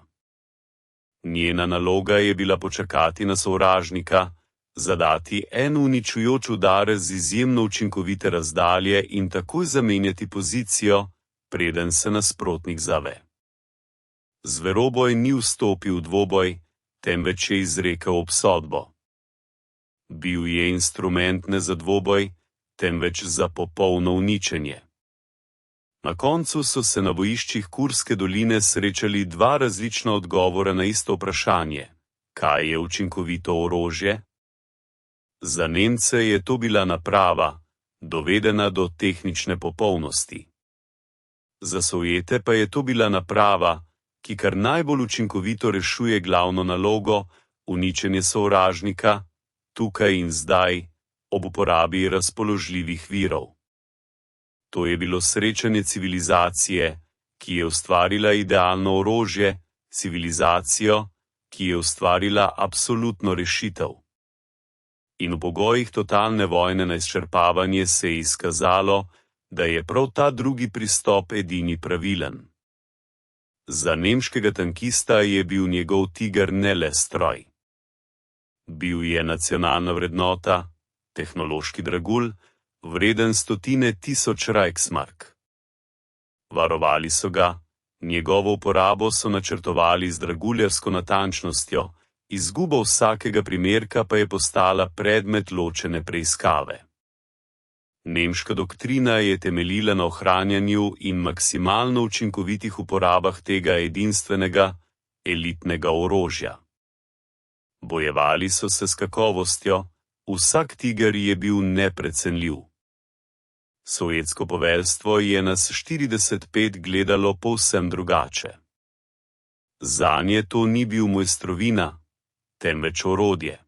Njena naloga je bila počakati na sovražnika, zadati en uničujoč udarec z izjemno učinkovite razdalje in takoj zamenjati pozicijo, preden se nasprotnik zave. Zveroboj ni vstopil v dvoboj, temveč je izrekel obsodbo. Bil je instrument ne za dvoboj, temveč za popolno uničenje. Na koncu so se na bojiščih Kurske doline srečali dva različna odgovora na isto vprašanje: kaj je učinkovito orožje? Za Nemce je to bila naprava, dovedena do tehnične popolnosti. Za Sovjete pa je to bila naprava, ki kar najbolj učinkovito rešuje glavno nalogo, uničenje sovražnika, tukaj in zdaj, ob uporabi razpoložljivih virov. To je bilo srečanje civilizacije, ki je ustvarila idealno orožje, civilizacijo, ki je ustvarila absolutno rešitev. In v pogojih totalne vojne na izčrpavanje se je izkazalo, da je prav ta drugi pristop edini pravilen. Za nemškega tankista je bil njegov tiger ne le stroj. Bil je nacionalna vrednota, tehnološki dragulj, vreden 100.000 Reichsmark. Varovali so ga, njegovo uporabo so načrtovali z draguljarsko natančnostjo, izguba vsakega primerka pa je postala predmet ločene preiskave. Nemška doktrina je temeljila na ohranjanju in maksimalno učinkovitih uporabah tega edinstvenega, elitnega orožja. Bojevali so se s kakovostjo, vsak tiger je bil neprecenljiv. Sovjetsko poveljstvo je nas 45 gledalo povsem drugače. Zanje to ni bil mojstrovina, temveč orodje.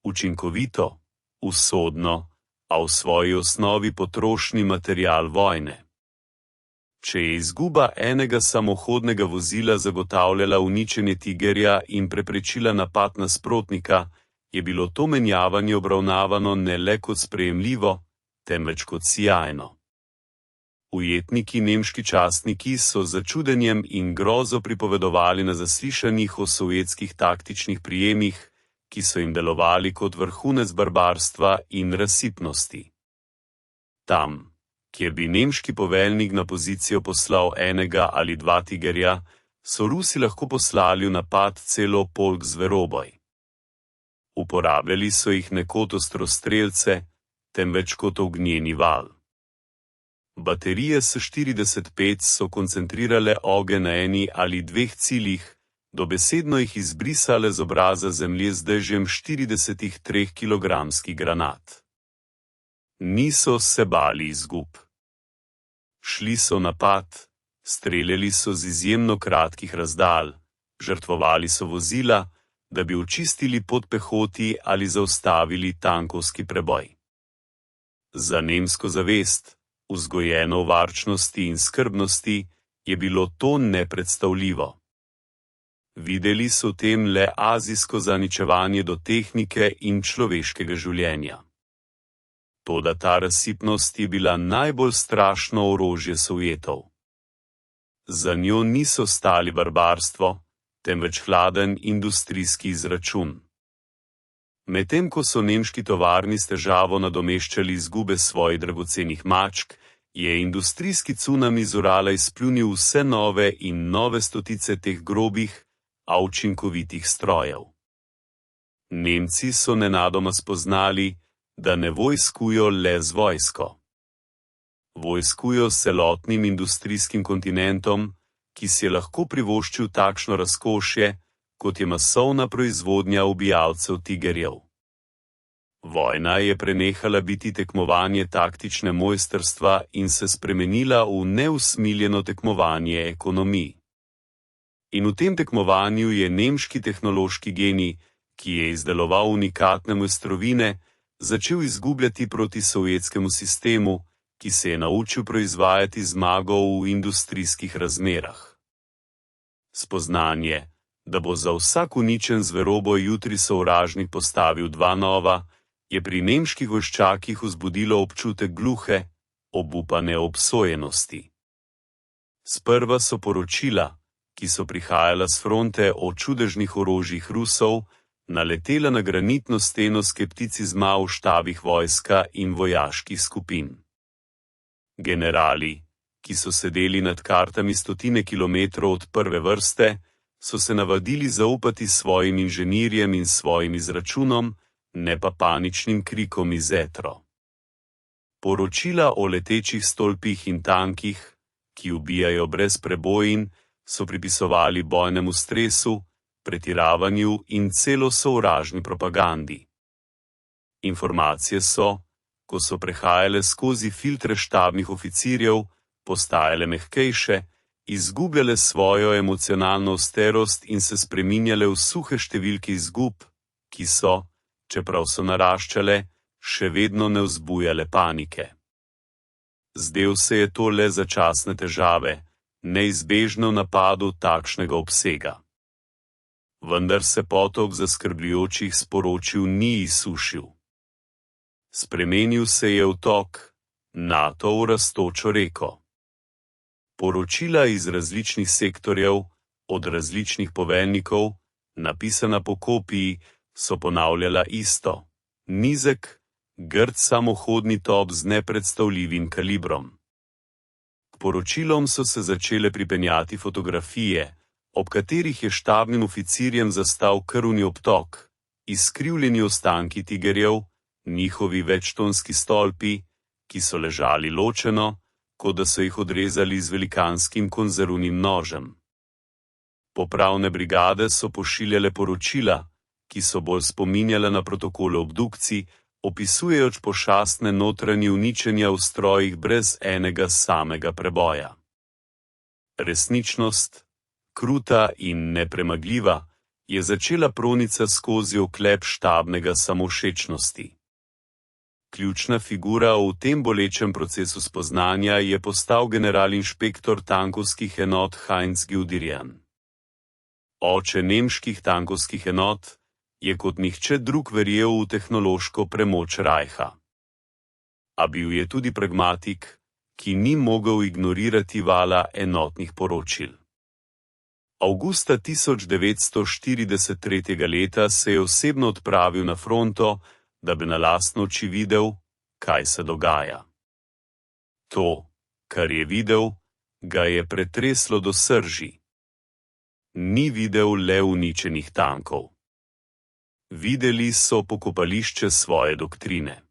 Učinkovito, usodno, a v svoji osnovi potrošni material vojne. Če je izguba enega samohodnega vozila zagotavljala uničenje tigerja in preprečila napad nasprotnika, je bilo to menjavanje obravnavano ne le kot sprejemljivo, temveč kot sijajno. Ujetniki nemški častniki so z začudenjem in grozo pripovedovali na zaslišanjih o sovjetskih taktičnih prijemih, ki so jim delovali kot vrhunec barbarstva in razsipnosti. Tam, kjer bi nemški poveljnik na pozicijo poslal enega ali dva tigerja, so Rusi lahko poslali v napad celo polk zveroboj. Uporabljali so jih ne kot ostrostrelce, temveč kot ognjeni val. Baterije s 45 so koncentrirale ogenj na eni ali dveh ciljih, dobesedno jih izbrisale z obraza zemlje z dežjem 43-kilogramskih granat. Niso se bali izgub. Šli so napad, streljali so z izjemno kratkih razdalj, žrtvovali so vozila, da bi očistili pot pehoti ali zaustavili tankovski preboj. Za nemsko zavest, vzgojeno v varčnosti in skrbnosti, je bilo to nepredstavljivo. Videli so v tem le azijsko zaničevanje do tehnike in človeškega življenja. Toda ta razsipnost je bila najbolj strašno orožje Sovjetov. Za njo niso stali barbarstvo, temveč hladen industrijski izračun. Medtem ko so nemški tovarni s težavo nadomeščali izgube svojih dragocenih mačk, je industrijski cunami z Urala izpljunil vse nove in nove stotice teh grobih, a učinkovitih strojev. Nemci so nenadoma spoznali, da ne vojskujo le z vojsko. Vojskujo s celotnim industrijskim kontinentom, ki si je lahko privoščil takšno razkošje, kot je masovna proizvodnja ubijalcev tigerjev. Vojna je prenehala biti tekmovanje taktične mojstrstva in se spremenila v neusmiljeno tekmovanje ekonomij. In v tem tekmovanju je nemški tehnološki genij, ki je izdeloval unikatne mojstrovine, začel izgubljati proti sovjetskemu sistemu, ki se je naučil proizvajati zmago v industrijskih razmerah. Spoznanje, da bo za vsak uničen zveroboj jutri sovražnik postavil dva nova, je pri nemških vojščakih vzbudilo občutek gluhe, obupane obsojenosti. Sprva so poročila, ki so prihajala s fronte o čudežnih orožjih Rusov, naletela na granitno steno skepticizma v štabih vojska in vojaških skupin. Generali, ki so sedeli nad kartami 100 kilometrov od prve vrste, so se navadili zaupati svojim inženirjem in svojim izračunom, ne pa paničnim krikom iz etro. Poročila o letečih stolpih in tankih, ki ubijajo brez prebojin, so pripisovali bojnemu stresu, pretiravanju in celo sovražni propagandi. Informacije so, ko so prehajale skozi filtre štabnih oficirjev, postajale mehkejše, izgubljale svojo emocionalno osterost in se spreminjale v suhe številke izgub, ki so, čeprav so naraščale, še vedno ne vzbujale panike. Zdel se je to le začasne težave, neizbežno napadu takšnega obsega. Vendar se potok zaskrbljujočih sporočil ni izsušil. Spremenil se je v tok, nato v rastočo reko. Poročila iz različnih sektorjev, od različnih poveljnikov, napisana po kopiji, so ponavljala isto: nizek, grd samohodni top z nepredstavljivim kalibrom. K poročilom so se začele pripenjati fotografije, ob katerih je štabnim oficirjem zastal krvni obtok, izkrivljeni ostanki tigerjev, njihovi večtonski stolpi, ki so ležali ločeno, kot da so jih odrezali z velikanskim konzervnim nožem. Popravne brigade so pošiljale poročila, ki so bolj spominjale na protokole obdukcij, opisujejoč pošastne notranje uničenja v strojih brez enega samega preboja. Resničnost, kruta in nepremagljiva, je začela pronica skozi oklep štabnega samovšečnosti. Ključna figura v tem bolečem procesu spoznanja je postal generalinšpektor tankovskih enot Heinz Guderian. Oče nemških tankovskih enot je kot nihče drug verjel v tehnološko premoč Reicha. A bil je tudi pragmatik, ki ni mogel ignorirati vala enotnih poročil. Avgusta 1943. leta se je osebno odpravil na fronto, da bi na lastne oči videl, kaj se dogaja. To, kar je videl, ga je pretreslo do srži. Ni videl le uničenih tankov. Videli so pokopališče svoje doktrine.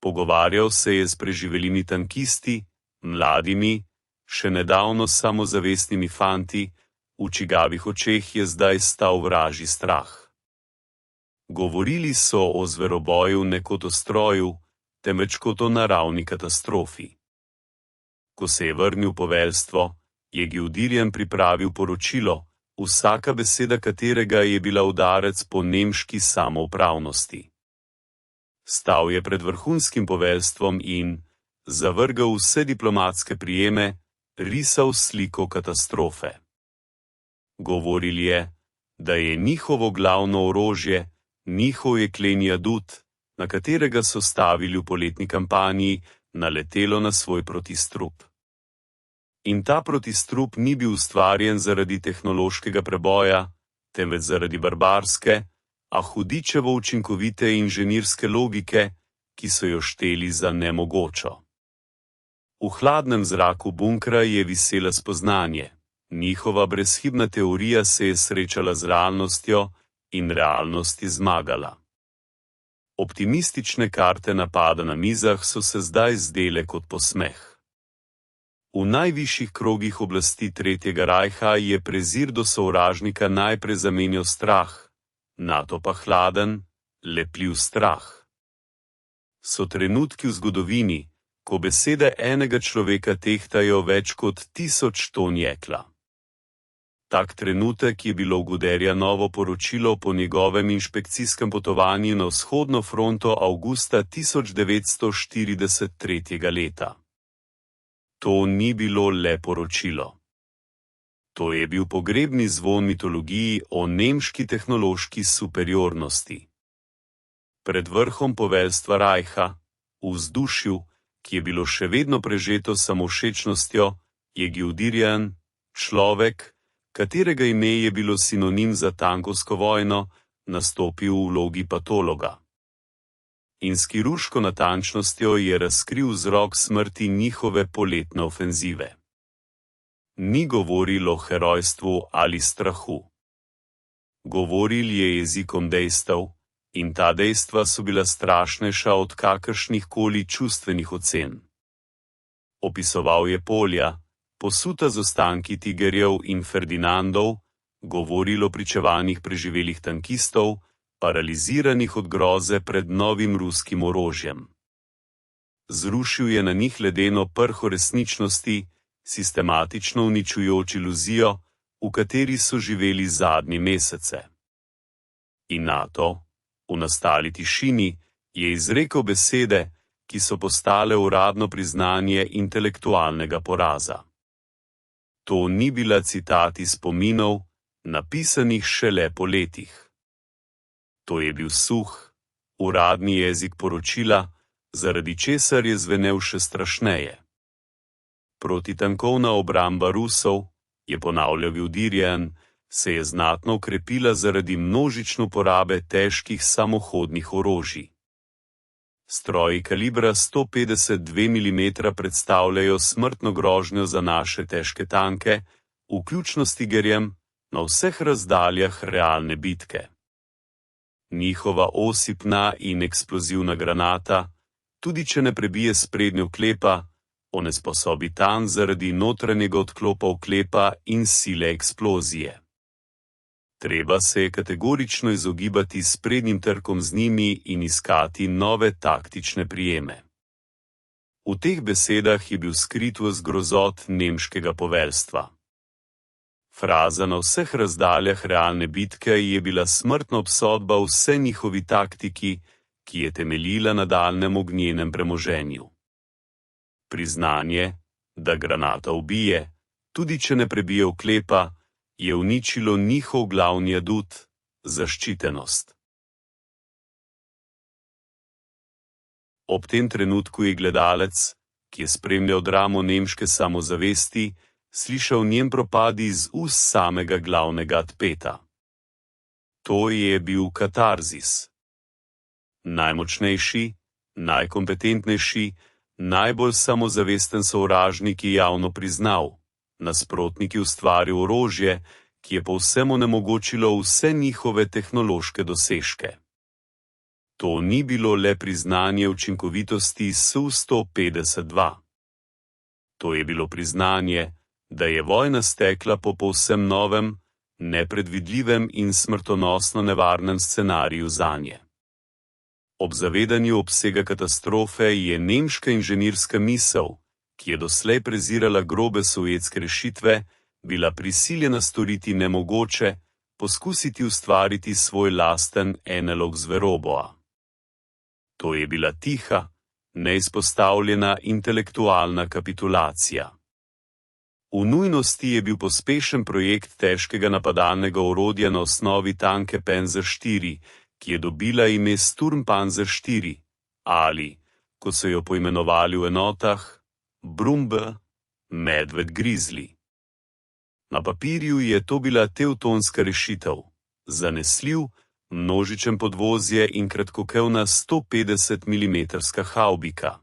Pogovarjal se je s preživelimi tankisti, mladimi, še nedavno samozavestnimi fanti, v čigavih očeh je zdaj stal vražji strah. Govorili so o zveroboju ne kot o stroju, temveč kot o naravni katastrofi. Ko se je vrnil poveljstvo, je Guderian pripravil poročilo, vsaka beseda katerega je bila udarec po nemški samoupravnosti. Stal je pred vrhunskim poveljstvom in, zavrgel vse diplomatske prijeme, risal sliko katastrofe. Govoril je, da je njihovo glavno orožje, njihov jekleni adut, na katerega so stavili v poletni kampanji, naletelo na svoj protistrup. In ta protistrup ni bil ustvarjen zaradi tehnološkega preboja, temveč zaradi barbarske, a hudičevo učinkovite inženirske logike, ki so jo šteli za nemogočo. V hladnem zraku bunkra je visela spoznanje, njihova brezhibna teorija se je srečala z realnostjo in realnost je zmagala. Optimistične karte napada na mizah so se zdaj zdele kot posmeh. V najvišjih krogih oblasti Tretjega rajha je prezir do sovražnika najprej zamenjal strah, nato pa hladen, lepljiv strah. So trenutki v zgodovini, ko besede enega človeka tehtajo več kot 1000 ton jekla. Tak trenutek je bilo v Guderianovo poročilo po njegovem inšpekcijskem potovanju na vzhodno fronto avgusta 1943. leta. To ni bilo le poročilo. To je bil pogrebni zvon mitologiji o nemški tehnološki superiornosti. Pred vrhom poveljstva Reicha, v vzdušju, ki je bilo še vedno prežeto samovšečnostjo, je Guderian, človek, katerega ime je bilo sinonim za tankovsko vojno, nastopil v vlogi patologa. In s kirurško natančnostjo je razkril vzrok smrti njihove poletne ofenzive. Ni govoril o herojstvu ali strahu. Govoril je jezikom dejstev, In ta dejstva so bila strašnejša od kakršnih koli čustvenih ocen. Opisoval je polja, posuta z ostanki tigerjev in Ferdinandov, govoril o pričevanjih preživelih tankistov, paraliziranih od groze pred novim ruskim orožjem. Zrušil je na njih ledeno prho resničnosti, sistematično uničujoč iluzijo, v kateri so živeli zadnje mesece. In nato, v nastali tišini, je izrekel besede, ki so postale uradno priznanje intelektualnega poraza. To ni bila citat iz spominov, napisanih šele po letih. To je bil suh, uradni jezik poročila, zaradi česar je zvenel še strašneje. Protitankovna obramba Rusov, je ponavljal Guderian, se je znatno okrepila zaradi množične uporabe težkih samohodnih orožij. Stroji kalibra 152 mm predstavljajo smrtno grožnjo za naše težke tanke, vključno s tigerjem, na vseh razdaljah realne bitke. Njihova osipna in eksplozivna granata, tudi če ne prebije sprednjo klepa, onesposobi tank zaradi notranjega odklopa oklepa in sile eksplozije. Treba se je kategorično izogibati sprednjim trkom z njimi in iskati nove taktične prijeme. V teh besedah je bil skrit ves grozot nemškega poveljstva. Fraza na vseh razdaljah realne bitke je bila smrtna obsodba vse njihovi taktiki, ki je temeljila na daljnem ognjenem premoženju. Priznanje, da granata ubije, tudi če ne prebije oklepa, je uničilo njihov glavni adut, zaščitenost. Ob tem trenutku je gledalec, ki je spremljal dramo nemške samozavesti, slišal njen propad iz ust samega glavnega atpeta. To je bil katarzis. Najmočnejši, najkompetentnejši, najbolj samozavesten sovražnik je javno priznal, nasprotniki ustvaril orožje, ki je povsem onemogočilo vse njihove tehnološke dosežke. To ni bilo le priznanje učinkovitosti Su-152. To je bilo priznanje, da je vojna stekla po povsem novem, nepredvidljivem in smrtonosno nevarnem scenariju zanje. Ob zavedanju obsega katastrofe je nemška inženirska misel, ki je doslej prezirala grobe sovjetske rešitve, bila prisiljena storiti nemogoče, poskusiti ustvariti svoj lasten analog zveroboa. To je bila tiha, neizpostavljena intelektualna kapitulacija. V nujnosti je bil pospešen projekt težkega napadalnega orodja na osnovi tanke Panzer IV, ki je dobila ime Sturmpanzer IV, ali, kot so jo poimenovali v enotah, Brumbe, medved Grizzly. Na papirju je to bila tevtonska rešitev, zanesljiv, množičen podvozje in kratkokevna 150 mm havbika.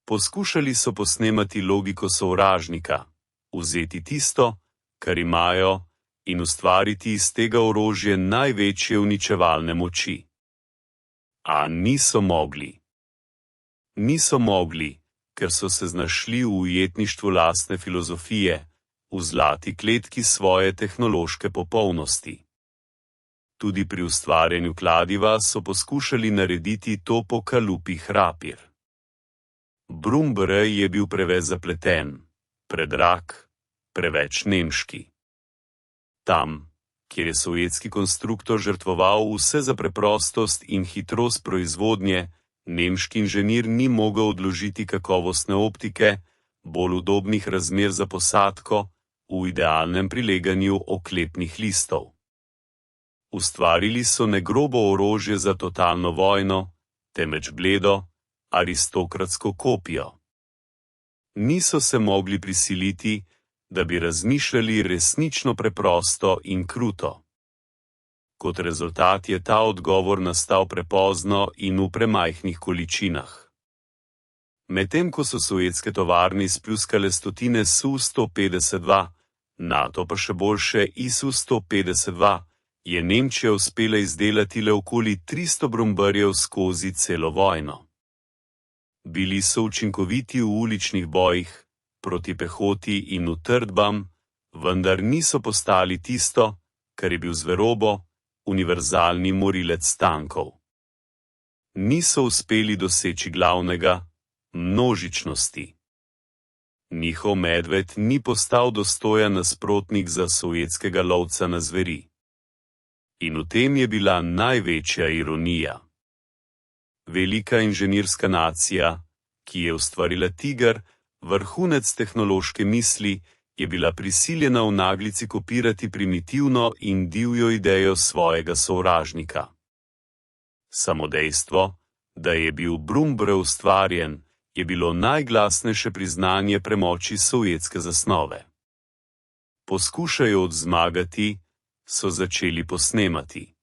Poskušali so posnemati logiko sovražnika, vzeti tisto, kar imajo, in ustvariti iz tega orožja največje uničevalne moči. A niso mogli. Niso mogli, ker so se znašli v ujetništvu lastne filozofije, v zlati kletki svoje tehnološke popolnosti. Tudi pri ustvarjanju kladiva so poskušali narediti to po kalupih rapir. Brumber je bil preveč zapleten, predrag, preveč nemški. Tam, kjer je sovjetski konstruktor žrtvoval vse za preprostost in hitrost proizvodnje, nemški inženir ni mogel odložiti kakovostne optike, bolj udobnih razmer za posadko, v idealnem prileganju oklepnih listov. Ustvarili so ne grobo orožje za totalno vojno, temveč bledo, aristokratsko kopijo. Niso se mogli prisiliti, da bi razmišljali resnično preprosto in kruto. Kot rezultat je ta odgovor nastal prepozno in v premajhnih količinah. Medtem ko so sovjetske tovarne izpljuskale stotine Su-152, NATO pa še boljše ISU-152, je Nemčija uspela izdelati le okoli 300 brombarjev skozi celo vojno. Bili so učinkoviti v uličnih bojih, proti pehoti in utrdbam, vendar niso postali tisto, kar je bil zverobo, univerzalni morilec tankov. Niso uspeli doseči glavnega, množičnosti. Njihov medved ni postal dostojan nasprotnik za sovjetskega lovca na zveri. In v tem je bila največja ironija. Velika inženirska nacija, ki je ustvarila tiger, vrhunec tehnološke misli, je bila prisiljena v naglici kopirati primitivno in divjo idejo svojega sovražnika. Samo dejstvo, da je bil Brumbre ustvarjen, je bilo najglasnejše priznanje premoči sovjetske zasnove. Poskušajo zmagati, so začeli posnemati.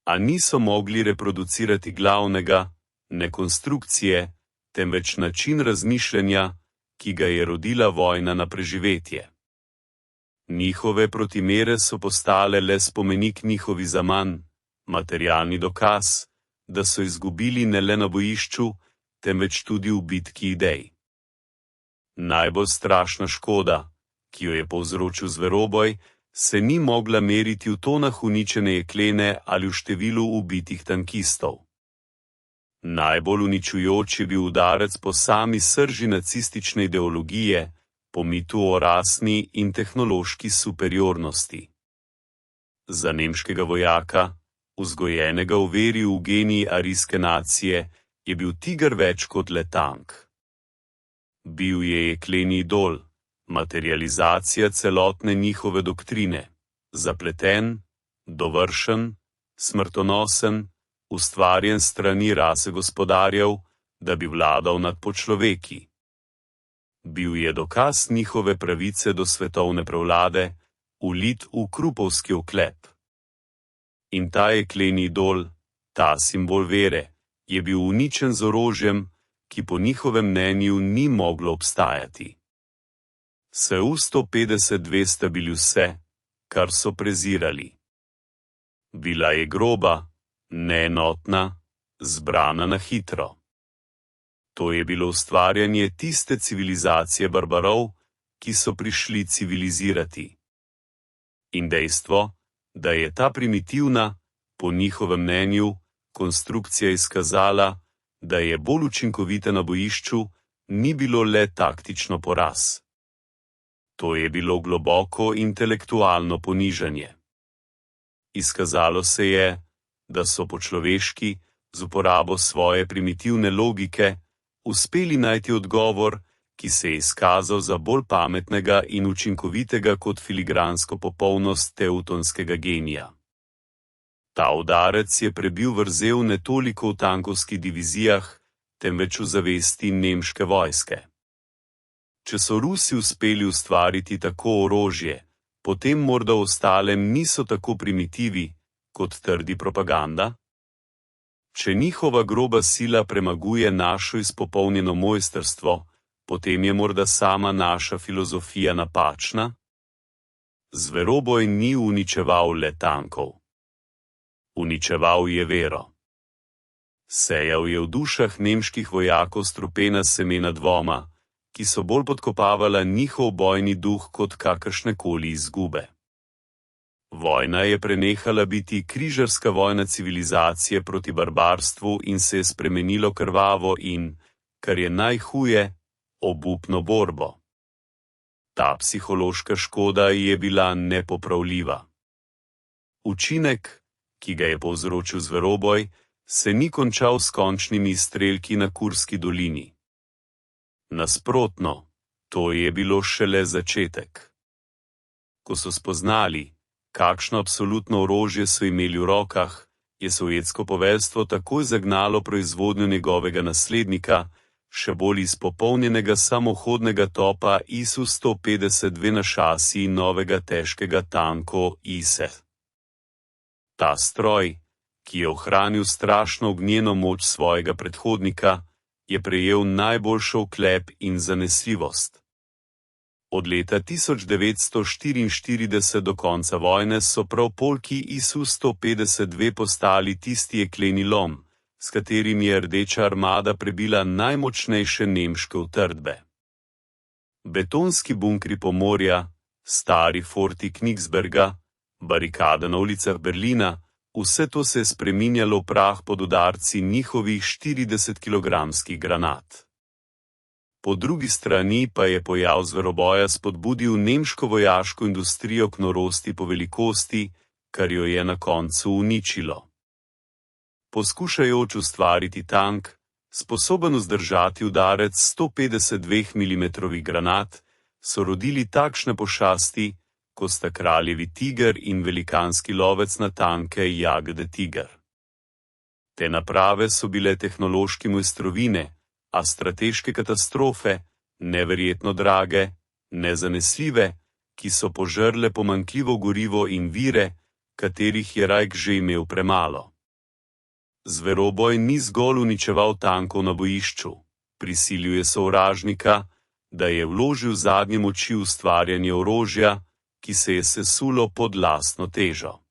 A niso mogli reproducirati glavnega, ne konstrukcije, temveč način razmišljanja, ki ga je rodila vojna na preživetje. Njihove protimere so postale le spomenik njihovi zaman, materialni dokaz, da so izgubili ne le na bojišču, temveč tudi v bitki idej. Najbolj strašna škoda, ki jo je povzročil zveroboj, se ni mogla meriti v tonah uničene jeklene ali v številu ubitih tankistov. Najbolj uničujoč je bil udarec po sami srži nacistične ideologije, po mitu o rasni in tehnološki superiornosti. Za nemškega vojaka, vzgojenega v veri v genij arijske nacije, je bil tiger več kot le tank. Bil je jekleni idol, materializacija celotne njihove doktrine, zapleten, dovršen, smrtonosen, ustvarjen strani rase gospodarjev, da bi vladal nad počloveki. Bil je dokaz njihove pravice do svetovne prevlade, ulit v krupovski oklep. In ta jekleni idol, ta simbol vere, je bil uničen z orožjem, ki po njihovem mnenju ni moglo obstajati. Su-152 sta bili vse, kar so prezirali. Bila je groba, neenotna, zbrana na hitro. To je bilo ustvarjanje tiste civilizacije barbarov, ki so prišli civilizirati. In dejstvo, da je ta primitivna, po njihovem mnenju, konstrukcija izkazala, da je bolj učinkovita na bojišču, ni bilo le taktično poraz. To je bilo globoko intelektualno ponižanje. Izkazalo se je, da so počloveški, z uporabo svoje primitivne logike, uspeli najti odgovor, ki se je izkazal za bolj pametnega in učinkovitega kot filigransko popolnost teutonskega genija. Ta udarec je prebil vrzel ne toliko v tankovskih divizijah, temveč v zavesti nemške vojske. Če so Rusi uspeli ustvariti tako orožje, potem morda ostalem niso tako primitivi, kot trdi propaganda? Če njihova groba sila premaguje našo izpopolnjeno mojstrstvo, potem je morda sama naša filozofija napačna? Zveroboj ni uničeval le tankov. Uničeval je vero. Sejal je v dušah nemških vojakov strupena semena dvoma, ki so bolj podkopavala njihov bojni duh kot kakršnekoli izgube. Vojna je prenehala biti križarska vojna civilizacije proti barbarstvu in se je spremenilo krvavo in, kar je najhuje, obupno borbo. Ta psihološka škoda je bila nepopravljiva. Učinek, ki ga je povzročil zveroboj, se ni končal s končnimi izstrelki na Kurski dolini. Nasprotno, to je bilo šele začetek. Ko so spoznali, kakšno absolutno orožje so imeli v rokah, je sovjetsko poveljstvo takoj zagnalo proizvodnjo njegovega naslednika, še bolj izpopolnjenega samohodnega topa Isu-152 na šasiji novega težkega tanko ISE. Ta stroj, ki je ohranil strašno ognjeno moč svojega predhodnika, je prejel najboljšo oklep in zanesljivost. Od leta 1944 do konca vojne so prav polki ISU-152 postali tisti jekleni lom, s katerim je Rdeča armada prebila najmočnejše nemške utrdbe. Betonski bunkri Pomorja, stari forti Königsberga, barikade na ulicah Berlina, vse to se je spreminjalo v prah pod udarci njihovih 40-kilogramskih granat. Po drugi strani pa je pojav zveroboja spodbudil nemško vojaško industrijo k norosti po velikosti, kar jo je na koncu uničilo. Poskušajoč ustvariti tank, sposoben vzdržati udarec 152 mm granat, so rodili takšne pošasti, ko sta kraljevi tiger in velikanski lovec na tanke Jagde tiger. Te naprave so bile tehnološki mojstrovine, a strateške katastrofe, neverjetno drage, nezanesljive, ki so požrle pomanjkljivo gorivo in vire, katerih je Reich že imel premalo. Zveroboj ni zgolj uničeval tankov na bojišču, prisilil je sovražnika, da je vložil zadnje moči v ustvarjanje orožja, ki se je sesulo pod lastno težo.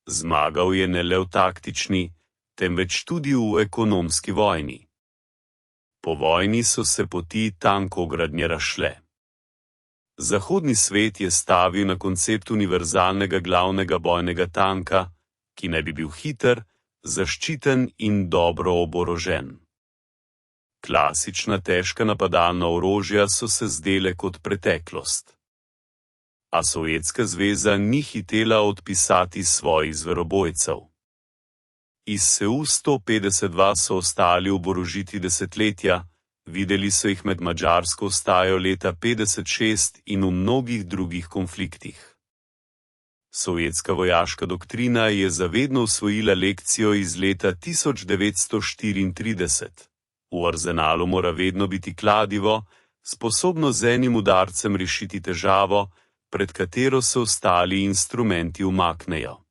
Zmagal je ne le v taktični, temveč tudi v ekonomski vojni. Po vojni so se poti tankogradnje razšle. Zahodni svet je stavil na koncept univerzalnega glavnega bojnega tanka, ki naj bi bil hiter, zaščiten in dobro oborožen. Klasična težka napadalna orožja so se zdele kot preteklost. A Sovjetska zveza ni hitela odpisati svojih zverobojcev. Iz SU-152 so ostali oborožiti desetletja, videli so jih med madžarsko vstajo leta 1956 in v mnogih drugih konfliktih. Sovjetska vojaška doktrina je zavedno usvojila lekcijo iz leta 1934. V arzenalu mora vedno biti kladivo, sposobno z enim udarcem rešiti težavo, pred katero se ostali instrumenti umaknejo.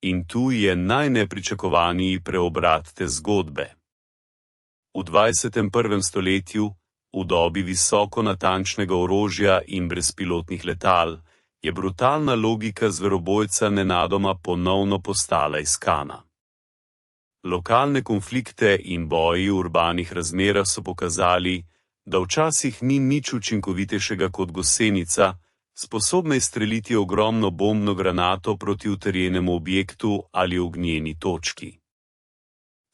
In tu je najnepričakovaniji preobrat te zgodbe. V 21. stoletju, v dobi visoko natančnega orožja in brezpilotnih letal, je brutalna logika zverobojca nenadoma ponovno postala iskana. Lokalne konflikte in boji v urbanih razmerah so pokazali, da včasih ni nič učinkovitejšega kot gosenica, sposobna izstreliti ogromno bombno granato proti utrjenemu objektu ali ognjeni točki.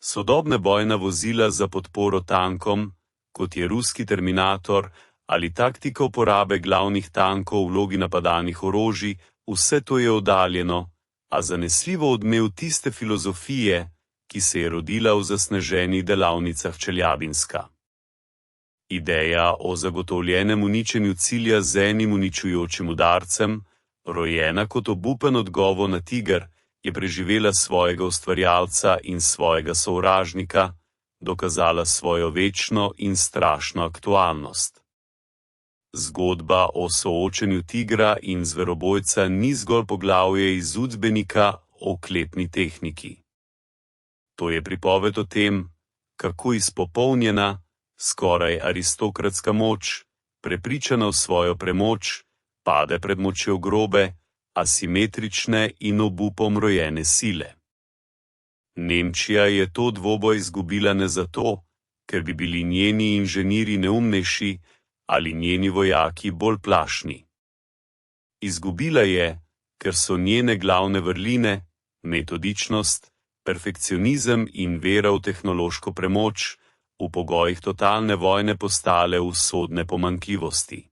Sodobne bojna vozila za podporo tankom, kot je ruski Terminator, ali taktika uporabe glavnih tankov v vlogi napadalnih orožij, vse to je oddaljeno, a zanesljivo odmev tiste filozofije, ki se je rodila v zasneženih delavnicah Čeljabinska. Ideja o zagotovljenem uničenju cilja z enim uničujočim udarcem, rojena kot obupen odgovor na tiger, je preživela svojega ustvarjalca in svojega sovražnika, dokazala svojo večno in strašno aktualnost. Zgodba o soočenju tigra in zverobojca ni zgolj poglavje iz učbenika o oklepni tehniki. To je pripoved o tem, kako izpopolnjena, skoraj aristokratska moč, prepričana v svojo premoč, pade pred močjo grobe, asimetrične in obupom rojene sile. Nemčija je to dvoboj izgubila ne zato, ker bi bili njeni inženirji neumnejši ali njeni vojaki bolj plašni. Izgubila je, ker so njene glavne vrline, metodičnost, perfekcionizem in vera v tehnološko premoč, v pogojih totalne vojne postale usodne pomanjkljivosti.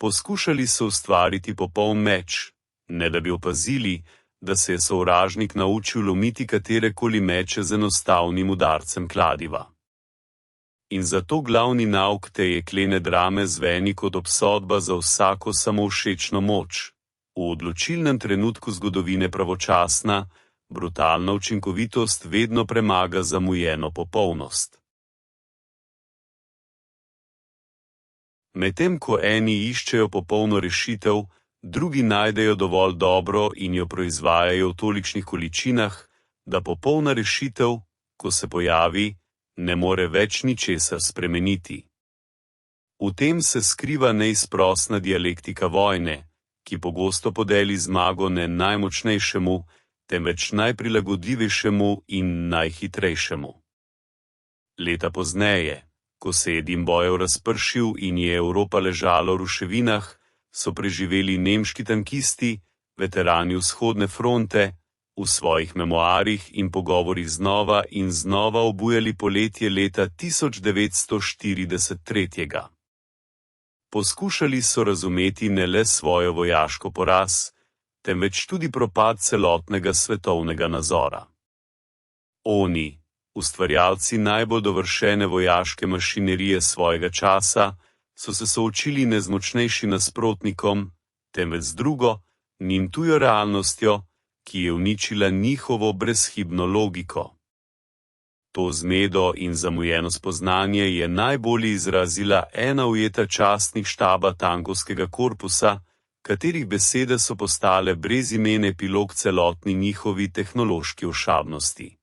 Poskušali so ustvariti popoln meč, ne da bi opazili, da se je sovražnik naučil lomiti katerekoli meče z enostavnim udarcem kladiva. In zato glavni nauk te jeklene drame zveni kot obsodba za vsako samovšečno moč, v odločilnem trenutku zgodovine pravočasna, brutalna učinkovitost vedno premaga zamujeno popolnost. Medtem ko eni iščejo popolno rešitev, drugi najdejo dovolj dobro in jo proizvajajo v tolikšnih količinah, da popolna rešitev, ko se pojavi, ne more več ničesar spremeniti. V tem se skriva neizprosna dialektika vojne, ki pogosto podeli zmago ne najmočnejšemu, temveč najprilagodljivejšemu in najhitrejšemu. Leta pozneje, ko se je dim bojev razpršil in je Evropa ležala v ruševinah, so preživeli nemški tankisti, veterani vzhodne fronte, v svojih memoarjih in pogovorih znova in znova obujali poletje leta 1943. Poskušali so razumeti ne le svojo vojaško poraz, temveč tudi propad celotnega svetovnega nazora. Oni, ustvarjalci najbolj dovršene vojaške mašinerije svojega časa, so se soočili ne z močnejšim nasprotnikom, temveč z drugo, njim tujo realnostjo, ki je uničila njihovo brezhibno logiko. To zmedo in zamujeno spoznanje je najbolje izrazila ena ujeta častnik štaba tankovskega korpusa, katerih besede so postale brezimen epilog celotni njihovi tehnološki ošabnosti.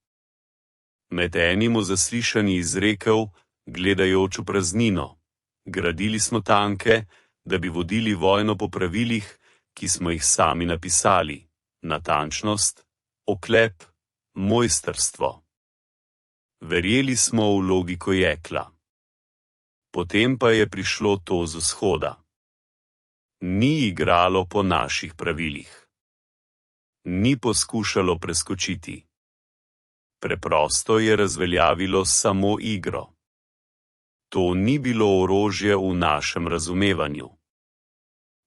Med enim v zaslišanju izrekel, gledajoč v praznino: gradili smo tanke, da bi vodili vojno po pravilih, ki smo jih sami napisali. Natančnost, oklep, mojstrstvo. Verjeli smo v logiko jekla. Potem pa je prišlo to z vzhoda. Ni igralo po naših pravilih. Ni poskušalo preskočiti. Preprosto je razveljavilo samo igro. To ni bilo orožje v našem razumevanju.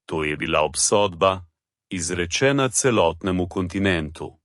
To je bila obsodba, izrečena celotnemu kontinentu.